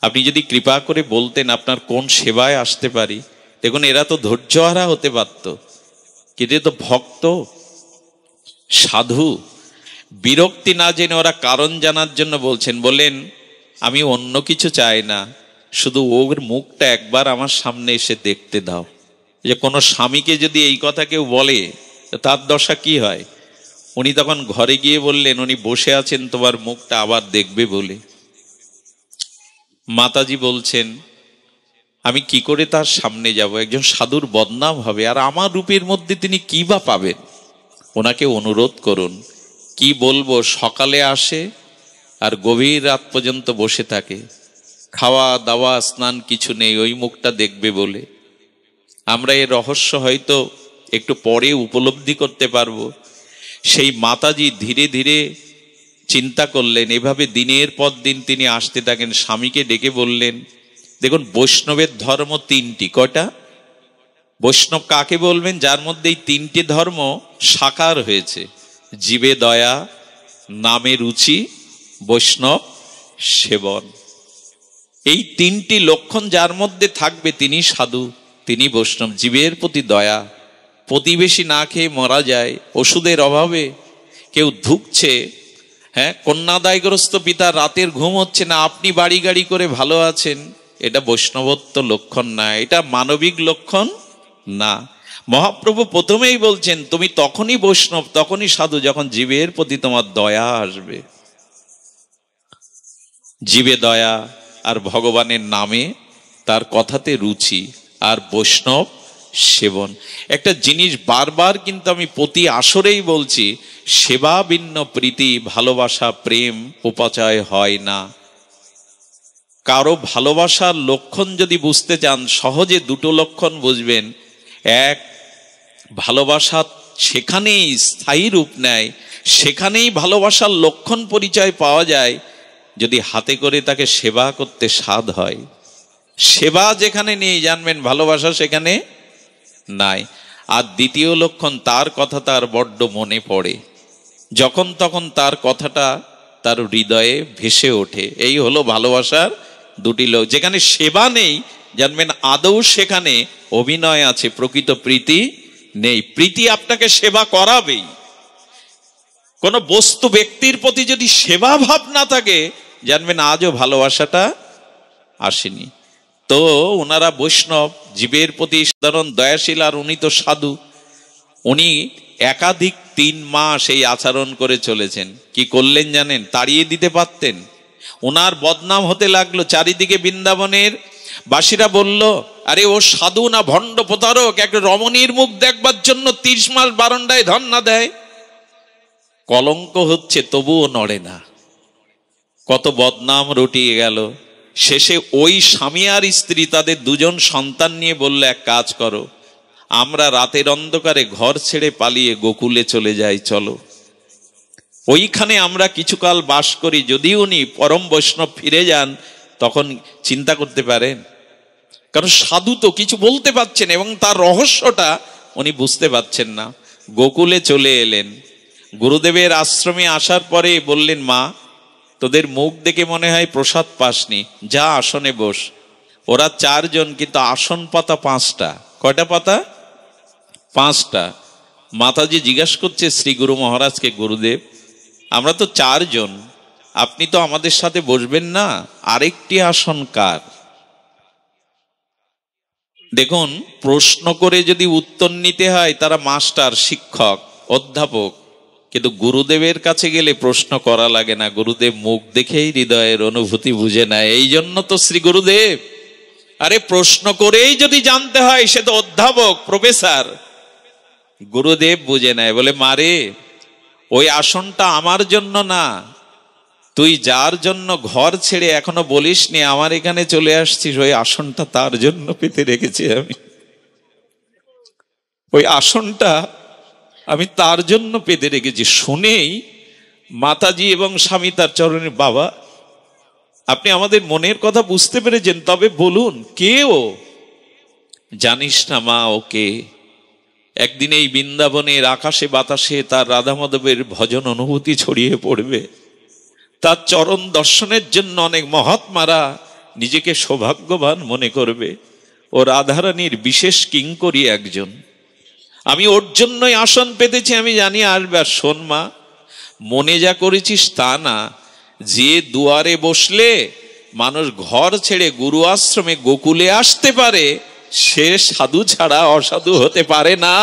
S1: আপনি যদি কৃপা করে বলতেন আপনার কোন সেবায় আসতে পারি। দেখুন এরা তো ধৈর্যহারা হতে পারত, কিন্তু তো ভক্ত সাধু। বিরক্তি না জেনে ওরা কারণ জানার জন্য বলছেন, বলেন আমি অন্য কিছু চাই না, শুধু ওর মুখটা একবার আমার সামনে এসে দেখতে দাও। যে কোনো স্বামীকে যদি এই কথা কেউ বলে তার দশা কি হয়? উনি তখন ঘরে গিয়ে বললেন, উনি বসে আছেন তোমার মুখটা আবার দেখবে বলে। মাতাজি বলছেন, আমি কি করে তার সামনে যাব? একজন সাধুর বদনাম হবে, আর আমার রূপের মধ্যে তিনি কি বা পাবেন? ওনাকে অনুরোধ করুন। কি বলবো? সকালে আসে আর গভীর রাত পর্যন্ত বসে থাকে, খাওয়া দাওয়া স্নান কিছু নেই, ওই মুখটা দেখবে বলে। আমরা এর রহস্য হয়তো একটু পরে উপলব্ধি করতে পারবো। সেই মাতাজি ধীরে ধীরে চিন্তা করলেন, এভাবে দিনের পর দিন তিনি আসতে থাকেন। স্বামীকে ডেকে বললেন, দেখুন বৈষ্ণবের ধর্ম 3টি। কয়টা? বৈষ্ণব কাকে বলবেন? যার মধ্যে এই 3টে ধর্ম সাকার হয়েছে। জীবে দয়া, নামে রুচি, বৈষ্ণব সেবন। এই 3টি লক্ষণ যার মধ্যে থাকবে তিনি সাধু, তিনি বৈষ্ণব। জীবের প্রতি দয়া, প্রতিবেশী না খেয়ে মারা যায়, ওষুধের অভাবে কেউ ধুকছে, হ্যাঁ, কন্যাদায়গ্রস্ত পিতা রাতের ঘুম হচ্ছে না, আপনি বাড়ি গাড়ি করে ভালো আছেন, এটা বৈষ্ণবত্ব লক্ষণ না, এটা মানবিক লক্ষণ না। মহাপ্রভু প্রথমেই বলছেন, তুমি তখনই বৈষ্ণব, তখনই সাধু যখন জীবের প্রতি তোমার দয়া আসবে। জীবে দয়া আর ভগবানের নামে তার কথাতে রুচি আর বৈষ্ণব সেবন। একটা জিনিস বারবার কিন্তু আমি প্রতি আসরেই বলছি, সেবা ভিন্ন প্রীতি, ভালোবাসা প্রেম উপাচায় হয় না। কারো ভালোবাসার লক্ষণ যদি বুঝতে চান, সহজে 2টো লক্ষণ বুঝবেন। এক, ভালোবাসা সেখানেই স্থায়ী রূপ নেয়, সেখানেই ভালোবাসার লক্ষণ পরিচয় পাওয়া যায় যদি হাতে করে তাকে সেবা করতে সাধ হয়। সেবা যেখানে নেই জানবেন ভালোবাসা সেখানে নাই। আর দ্বিতীয় লক্ষণ, তার কথা তার বড্ড মনে পড়ে, যখন তখন তার কথাটা তার হৃদয়ে ভেসে ওঠে। এই হলো ভালোবাসার 2টি লোক। যেখানে সেবা নেই জানবেন আদৌ সেখানে অভিনয় আছে, প্রকৃত প্রীতি নেই। প্রীতি আপনাকে সেবা করাবেই। কোন বস্তু ব্যক্তির প্রতি যদি সেবা ভাব না থাকে জানবেন আজও ভালোবাসাটা আসেনি। তো ওনারা বৈষ্ণব, জীবের প্রতি সাধারণ দয়াশীল, আর উনি তো সাধু। উনি একাধিক 3 মাস এই আচরণ করে চলেছেন। কি করলেন জানেন? তাড়িয়ে দিতে পারতেন, ওনার বদনাম হতে লাগলো। চারিদিকে বৃন্দাবনের বাসীরা বলল, আরে ও সাধু না ভণ্ড প্রতারক, এক রমণীর মুখ দেখবার জন্য 30 মাস বারান্দায় ধর্ণা দেয়। কলঙ্ক হচ্ছে তবুও নড়ে না। কত বদনাম রটিয়ে গেল। শেষে ওই স্বামী আর স্ত্রী তাদের 2জন সন্তান নিয়ে বলল, এক কাজ করো, আমরা রাতের অন্ধকারে ঘর ছেড়ে পালিয়ে গোকুলে চলে যাই, চলো, ওইখানে আমরা কিছুকাল বাস করি। যদি উনি পরম বৈষ্ণব ফিরে যান তখন চিন্তা করতে পারেন। কারণ সাধু তো কিছু বলতে পারছেন এবং তার রহস্যটা উনি বুঝতে পারছেন না। গোকুলে চলে এলেন। গুরুদেবের আশ্রমে আসার পরে বললেন, মা তোদের মুখ দেখে মনে হয় প্রসাদ পাসনি, যা আসনে বস। ওরা 4 জন, কিন্তু আসন পাতা 5টা। কয়টা পাতা? 5টা। মাতাজি জিজ্ঞাসা করছে শ্রী গুরু মহারাজকে, গুরুদেব আমরা তো 4 জন, আপনি তো আমাদের সাথে বসবেন না, আরেকটি আসন কার? দেখুন, প্রশ্ন করে যদি উত্তর নিতে হয় তারা মাস্টার, শিক্ষক, অধ্যাপক, কিন্তু গুরুদেবের কাছে গেলে প্রশ্ন করা লাগে না, গুরুদেব মুখ দেখেই হৃদয়ের অনুভূতি বুঝে নেয়। এই জন্য তো শ্রী গুরুদেব, আরে প্রশ্ন করেই যদি জানতে হয় সে তো অধ্যাপক, প্রফেসর। গুরুদেব বুঝে নেয়, বলে মারে ওই আসনটা আমার জন্য না, তুই যার জন্য ঘর ছেড়ে এখনো বলিসনি আমার এখানে চলে আসছিস, ওই আসনটা তার জন্য পেতে রেখেছি আমি। ওই আসনটা আমি তার জন্য পেতে রেখেছি। শুনেই মাতাজি এবং স্বামী তার চরণে, বাবা আপনি আমাদের মনের কথা বুঝতে পেরেছেন, তবে বলুন কে ও? জানিস না মা ও কে? একদিন এই বৃন্দাবনের আকাশে বাতাসে তার রাধা মাধবের ভজন অনুভূতি ছড়িয়ে পড়বে, তার চরণ দর্শনের জন্য অনেক মহাত্মারা নিজেকে সৌভাগ্যবান মনে করবে। ও রাধারানীর বিশেষ কিঙ্করী একজন, আমি ওর জন্যই আসন পেতেছি, আমি জানি আসবে। আর শোন মা, মনে যা করেছিস তা না, যে দুয়ারে বসলে মানুষ ঘর ছেড়ে গুরু আশ্রমে গোকুলে আসতে পারে, সে সাধু ছাড়া অসাধু হতে পারে না।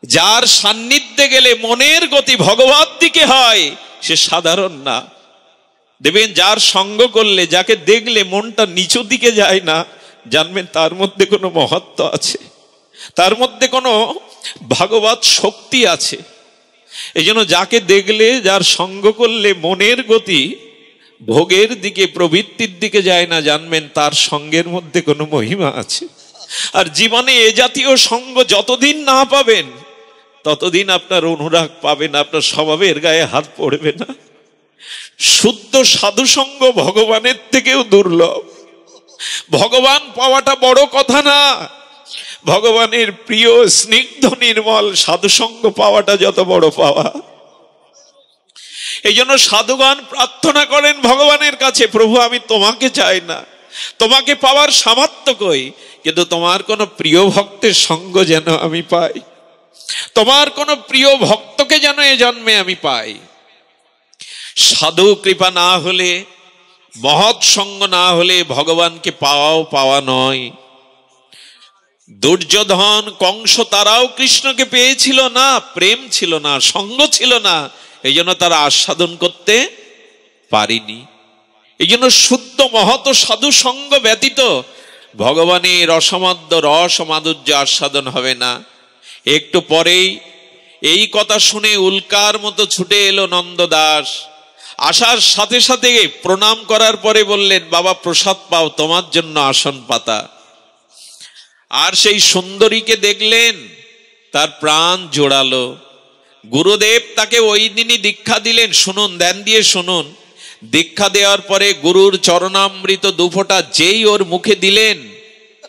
S1: যার সান্নিধ্যে গেলে মনের গতি ভগবত দিকে হয়, সে সাধারণ না। দেখবেন যার সঙ্গ করলে, যাকে দেখলে মনটা নিচু দিকে যায় না, জানবেন তার মধ্যে কোনো মহত্ব আছে, তার মধ্যে কোনো ভগবত শক্তি আছে। এই জন্য যাকে দেখলে, যার সঙ্গ করলে মনের গতি ভোগের দিকে, প্রবৃত্তির দিকে যায় না, জানবেন তার সঙ্গের মধ্যে কোনো মহিমা আছে। আর জীবনে এ জাতীয় সঙ্গ যতদিন না পাবেন, ততদিন আপনার অনুরাগ পাবেন, আপনার স্বভাবের গায়ে হাত পড়বে না। শুদ্ধ সাধু সঙ্গ ভগবানের থেকেও দুর্লভ। ভগবান পাওয়াটা বড় কথা না, ভগবানের প্রিয় স্নিগ্ধ নির্মল সাধুসঙ্গ পাওয়াটা যত বড় পাওয়া। এই জন্য সাধুগণ প্রার্থনা করেন ভগবানের কাছে, প্রভু আমি তোমাকে চাই না, তোমাকে পাওয়ার সামর্থ্য কই, কিন্তু তোমার কোন প্রিয় ভক্তের সঙ্গ যেন আমি পাই, তোমার কোন প্রিয় ভক্তকে যেন এ জন্মে আমি পাই। সাধু কৃপা না হলে, মহৎ সঙ্গ না হলে ভগবানকে পাওয়াও পাওয়া নয়। দুর্যোধন, কংস, তারাও কৃষ্ণকে পেয়েছিল না, প্রেম ছিল না, সঙ্গ ছিল না, এই জন্য তারা আস্বাদন করতে পারিনি। এই জন্য শুদ্ধ মহৎ সাধু সঙ্গ ব্যতীত ভগবানের অসমাদ্য রস মাধুর্য আস্বাদন হবে না। একটু পরেই এই কথা শুনে উল্কার মতো ছুটে এলো নন্দদাস। আসার সাথে সাথে প্রণাম করার পরে বললেন, বাবা প্রসাদ পাও, তোমার জন্য আসন পাতা। আর সেই সুন্দরীকে দেখলেন, তার প্রাণ জোড়ালো। গুরুদেব তাকে ওই দিনই দীক্ষা দিলেন। শুনুন, ধ্যান দিয়ে শুনুন। দীক্ষা দেওয়ার পরে গুরুর চরণামৃত দুফোঁটা যেই ওর মুখে দিলেন,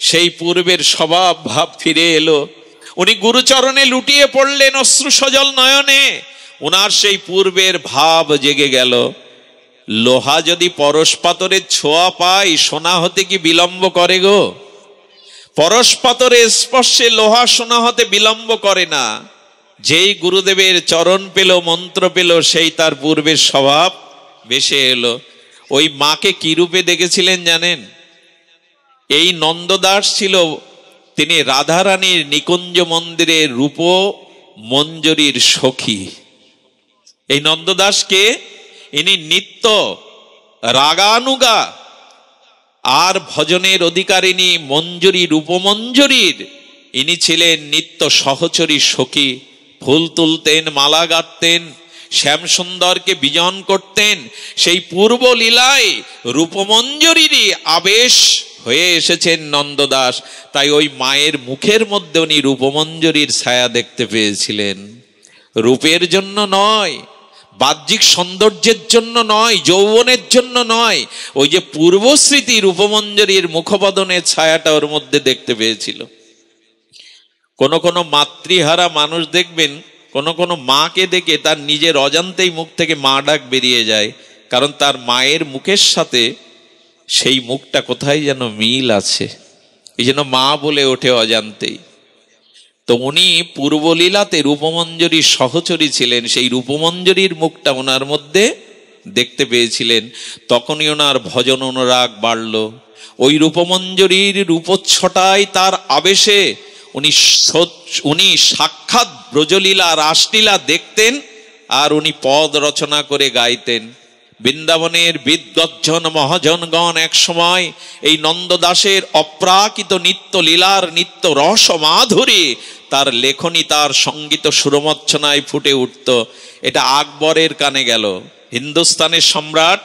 S1: সেই পূর্বের স্বভাব ভাব ফিরে এলো। উনি গুরুচরণে লুটিয়ে পড়লেন অশ্রু সজল নয়নে। ওনার সেই পূর্বের ভাব জেগে গেল। লোহা যদি পরশ পাথরের ছোঁয়া পায়, সোনা হতে কি বিলম্ব করে গো? পরশ পাথরের স্পর্শে লোহা সোনা হতে বিলম্ব করে না। যেই গুরুদেবের চরণ পেল, মন্ত্র পেল, সেই তার পূর্বের স্বভাব ভেসে এলো। ওই মাকে কি রূপে দেখেছিলেন জানেন? এই নন্দদাস ছিল, তিনি রাধারানীর নিকুঞ্জ মন্দিরের রূপ মঞ্জরীর সখী। এই নন্দদাসকে, ইনি নিত্য রাগানুগা আর ভজনের অধিকারিণী মঞ্জরী, রূপমঞ্জরীর ইনি ছিলেন নিত্য সহচরী সখী। ফুল তুলতেন, মালা গাঁথতেন, শ্যাম সুন্দরকে বিজন করতেন। সেই পূর্ব লীলায় রূপমঞ্জরীরই আবেশ হয়ে এসেছেন নন্দদাস। তাই ওই মায়ের মুখের মধ্যে উনি রূপমঞ্জরীর ছায়া দেখতে পেয়েছিলেন। রূপের জন্য নয়, বাহ্যিক সৌন্দর্যের জন্য নয়, যৌবনের জন্য নয়, ওই যে পূর্বস্মৃতি রূপমঞ্জরীর মুখবদনের ছায়াটা ওর মধ্যে দেখতে পেয়েছিল। কোন কোন মাতৃহারা মানুষ দেখবেন, কোন কোন মাকে দেখে তার নিজের অজান্তেই মুখ থেকে মা ডাক বেরিয়ে যায়। কারণ তার মায়ের মুখের সাথে সেই মুখটা কোথায় যেন মিল আছে, এই জন্য মা বলে ওঠে অজান্তেই। তো উনি পূর্বলীলাতে রূপমঞ্জরীর সহচরী ছিলেন, সেই রূপমঞ্জরীর মুখটা ওনার মধ্যে দেখতে পেয়েছিলেন। তখনই ওনার ভজন অনুরাগ বাড়ল। ওই রূপমঞ্জরীর রূপচ্ছটায় তার আবেশে উনি সাক্ষাৎ ব্রজলীলা রাসলীলা দেখতেন, আর উনি পদ রচনা করে গাইতেন। বৃন্দাবনের বিদগজ্জন মহাজনগণ এক সময় এই নন্দদাসের অপ্রাকৃত নিত্য লীলার নিত্য রস মাধুরী তার লেখনী, তার সঙ্গীত সুরমর্চনায় ফুটে উঠত। এটা আকবরের কানে গেল, হিন্দুস্তানের সম্রাট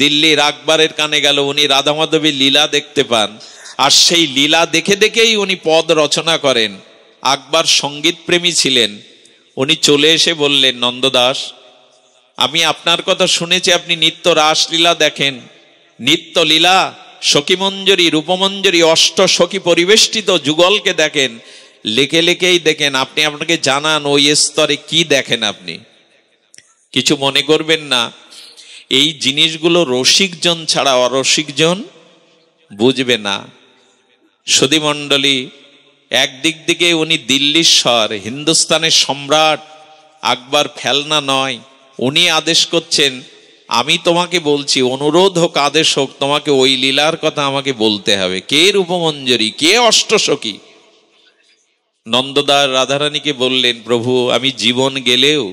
S1: দিল্লির আকবরের কানে গেল। উনি রাধা মাধবীর লীলা দেখতে পান, আর সেই লীলা দেখে দেখেই উনি পদ রচনা করেন। আকবর সঙ্গীত প্রেমী ছিলেন। উনি চলে এসে বললেন, নন্দদাস, আমি আপনার কথা শুনেছি আপনি নিত্য রাসলীলা দেখেন, নিত্য লীলা, সখীমঞ্জরী, রূপমঞ্জরী, অষ্ট সখী পরিবেষ্টিত যুগলকে দেখেন, লেখে লেখেই দেখেন। আপনি আপনাকে জানান ওই স্তরে কি দেখেন আপনি। কিছু মনে করবেন না, এই জিনিসগুলো রসিকজন ছাড়া অরসিকজন বুঝবে না। সুধী মণ্ডলী, একদিক দিকে উনি দিল্লীশ্বর, হিন্দুস্তানের সম্রাট, আকবর ফেলনা নয়। উনি আদেশ করছেন, আমি তোমাকে বলছি, অনুরোধ হোক আদেশ হোক, তোমাকে ওই লীলার কথা আমাকে বলতে হবে। কে রূপমঞ্জরী, কে অষ্টসখী? নন্দদার রাধারানীকে বললেন, প্রভু, আমি জীবন গেলেও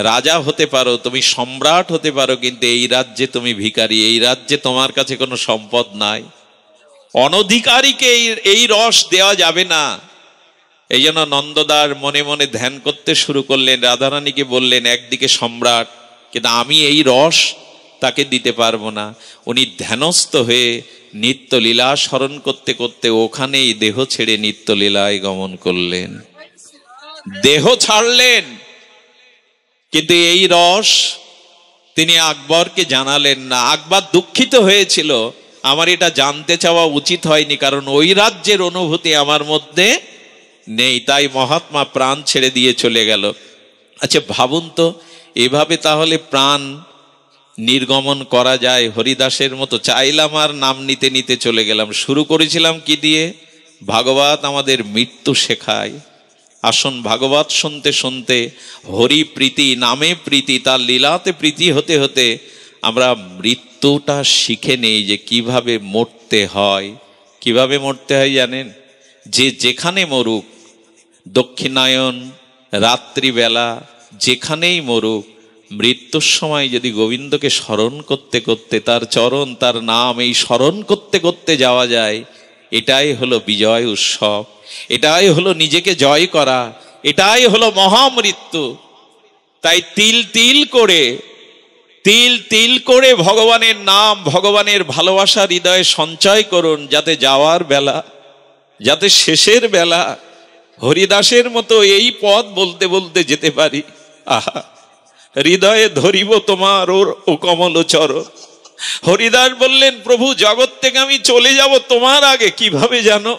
S1: রাজা হতে পারো, তুমি সম্রাট হতে পারো, কিন্তু এই রাজ্যে তুমি ভিখারি, এই রাজ্যে তোমার কাছে কোনো সম্পদ নাই, অনধিকারীকে এই রস দেওয়া যাবে না। এই জন্য নন্দদার মনে মনে ধ্যান করতে শুরু করলেন। রাধারানীকে বললেন, একদিকে সম্রাট, কিন্তু আমি এই রস তাকে দিতে পারবো না। উনি ধ্যানস্থ হয়ে নিত্য লীলা স্মরণ করতে করতে ওখানেই দেহ ছেড়ে নিত্য লীলায় গমন করলেন। দেহ ছাড়লেন, কিন্তু এই রস তিনি আকবরকে জানালেন না। আকবর দুঃখিত হয়েছিল, আমার এটা জানতে চাওয়া উচিত হয়নি, কারণ ওই রাজ্যের অনুভূতি আমার মধ্যে নেই, তাই মহাত্মা প্রাণ ছেড়ে দিয়ে চলে গেল। আচ্ছা ভাবুন তো, এভাবে তাহলে প্রাণ নির্গমন করা যায়? হরিদাসের মতো চাইলাম আর নাম নিতে নিতে চলে গেলাম। শুরু করেছিলাম কি দিয়ে? ভাগবত আমাদের মৃত্যু শেখায়। আসুন ভাগবত শুনতে শুনতে হরি প্রীতি, নামে প্রীতি, তার লীলাতে প্রীতি হতে হতে আমরা মৃত্যুটা শিখে নেই, যে কিভাবে মরতে হয়। কিভাবে মরতে হয় জানেন? যে যেখানে মরুক, দক্ষিণায়ন, রাত্রিবেলা, যেখানেই মরুক, মৃত্যুর সময় যদি গোবিন্দকে স্মরণ করতে করতে, তার চরণ, তার নাম এই স্মরণ করতে করতে যাওয়া যায়, এটাই হলো বিজয় উৎসব, এটাই হলো নিজেকে জয় করা, এটাই হলো মহামৃত্যু। তাই তিল তিল করে ভগবানের নাম, ভগবানের ভালোবাসা হৃদয়ে সঞ্চয় করুন, যাতে যাওয়ার বেলা, যাতে শেষের বেলা হরিদাসের মতো এই পথ বলতে বলতে যেতে পারি। আহা, হৃদয়ে ধরিব তোমার ও কমল চরণ। হরিদাস বললেন, প্রভু, জগৎ থেকে আমি চলে যাব তোমার আগে। কিভাবে জানো?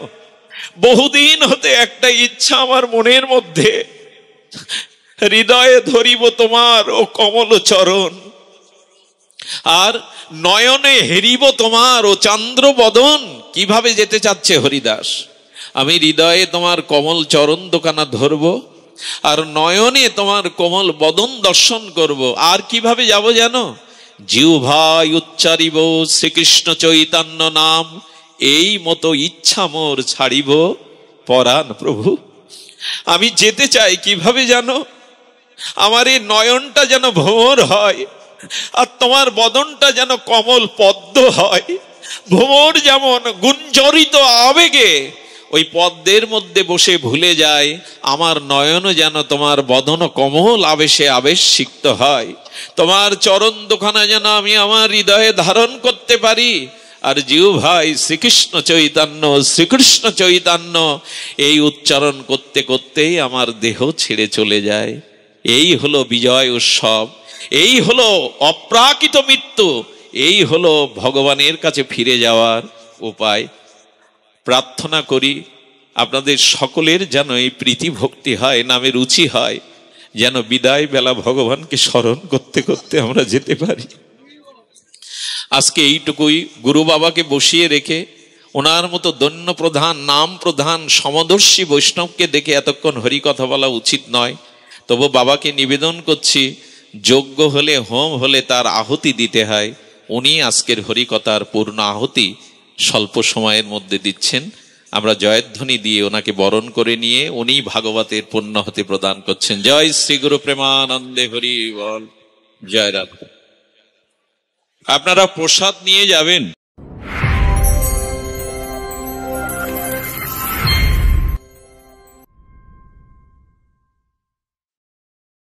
S1: বহুদিন হতে একটা ইচ্ছা আমার মনের মধ্যে, হৃদয়ে ধরিব তোমার ও কমল চরণ, আর নয়নে হেরিব তোমার ও চন্দ্র বদন। কিভাবে যেতে চাচ্ছে হরিদাস? আমি হৃদয়ে তোমার কমল চরণ দোকানা ধরবো, আর নয়নে তোমার কোমল বদন দর্শন করব। আর কিভাবে যাব জানো? জিহ্বায় উচ্চারিব শ্রীকৃষ্ণ চৈতন্য নাম, এই মতো ইচ্ছা মোর ছাড়িব পরাণ। প্রভু, আমি যেতে চাই। কিভাবে জানো? আমার এই নয়নটা যেন ভ্রমর হয়, আর তোমার বদনটা যেন কমল পদ্ম হয়। ভ্রমর যেমন গুঞ্জরিত আবেগে ওই পদ্মের মধ্যে বসে ভুলে যায়, আমার নয়নও যেন তোমার বদন কমল আবেশে আবেশ সিক্ত হয়। তোমার চরণ দোখানা যেন আমি আমার হৃদয়ে ধারণ করতে পারি। আর জিহ্বায় শ্রীকৃষ্ণ চৈতন্য, শ্রীকৃষ্ণ চৈতন্য, এই উচ্চারণ করতে করতেই আমার দেহ ছেড়ে চলে যায়। এই হলো বিজয় উৎসব, এই হলো অপ্রাকৃত মৃত্যু, এই হলো ভগবানের কাছে ফিরে যাওয়ার উপায়। প্রার্থনা করি আপনাদের সকলের যেন এই প্রীতি ভক্তি হয়, নামে রুচি হয়, যেন বিদায় বেলা ভগবানকে স্মরণ করতে করতে আমরা যেতে পারি। আজকে এইটুকুই। গুরু বাবাকে বসিয়ে রেখে ওনার মতো দন্য প্রধান, নাম প্রধান, সমদর্শী বৈষ্ণবকে দেখে এতক্ষণ হরি কথা বলা উচিত নয়। তবু বাবাকে নিবেদন করছি, যজ্ঞ হলে, হোম হলে তার আহুতি দিতে হয়। উনি আজকের হরিকথার পূর্ণ আহুতি স্বল্প সময়ের মধ্যে দিচ্ছেন। আমরা জয়ধ্বনি দিয়ে ওনাকে বরণ করে নিয়ে উনি ভাগবতের পুণ্য হতে প্রদান করছেন। জয় শ্রী গুরু প্রেমানন্দে হরি বল। জয় রাধা। আপনারা প্রসাদ নিয়ে যাবেন।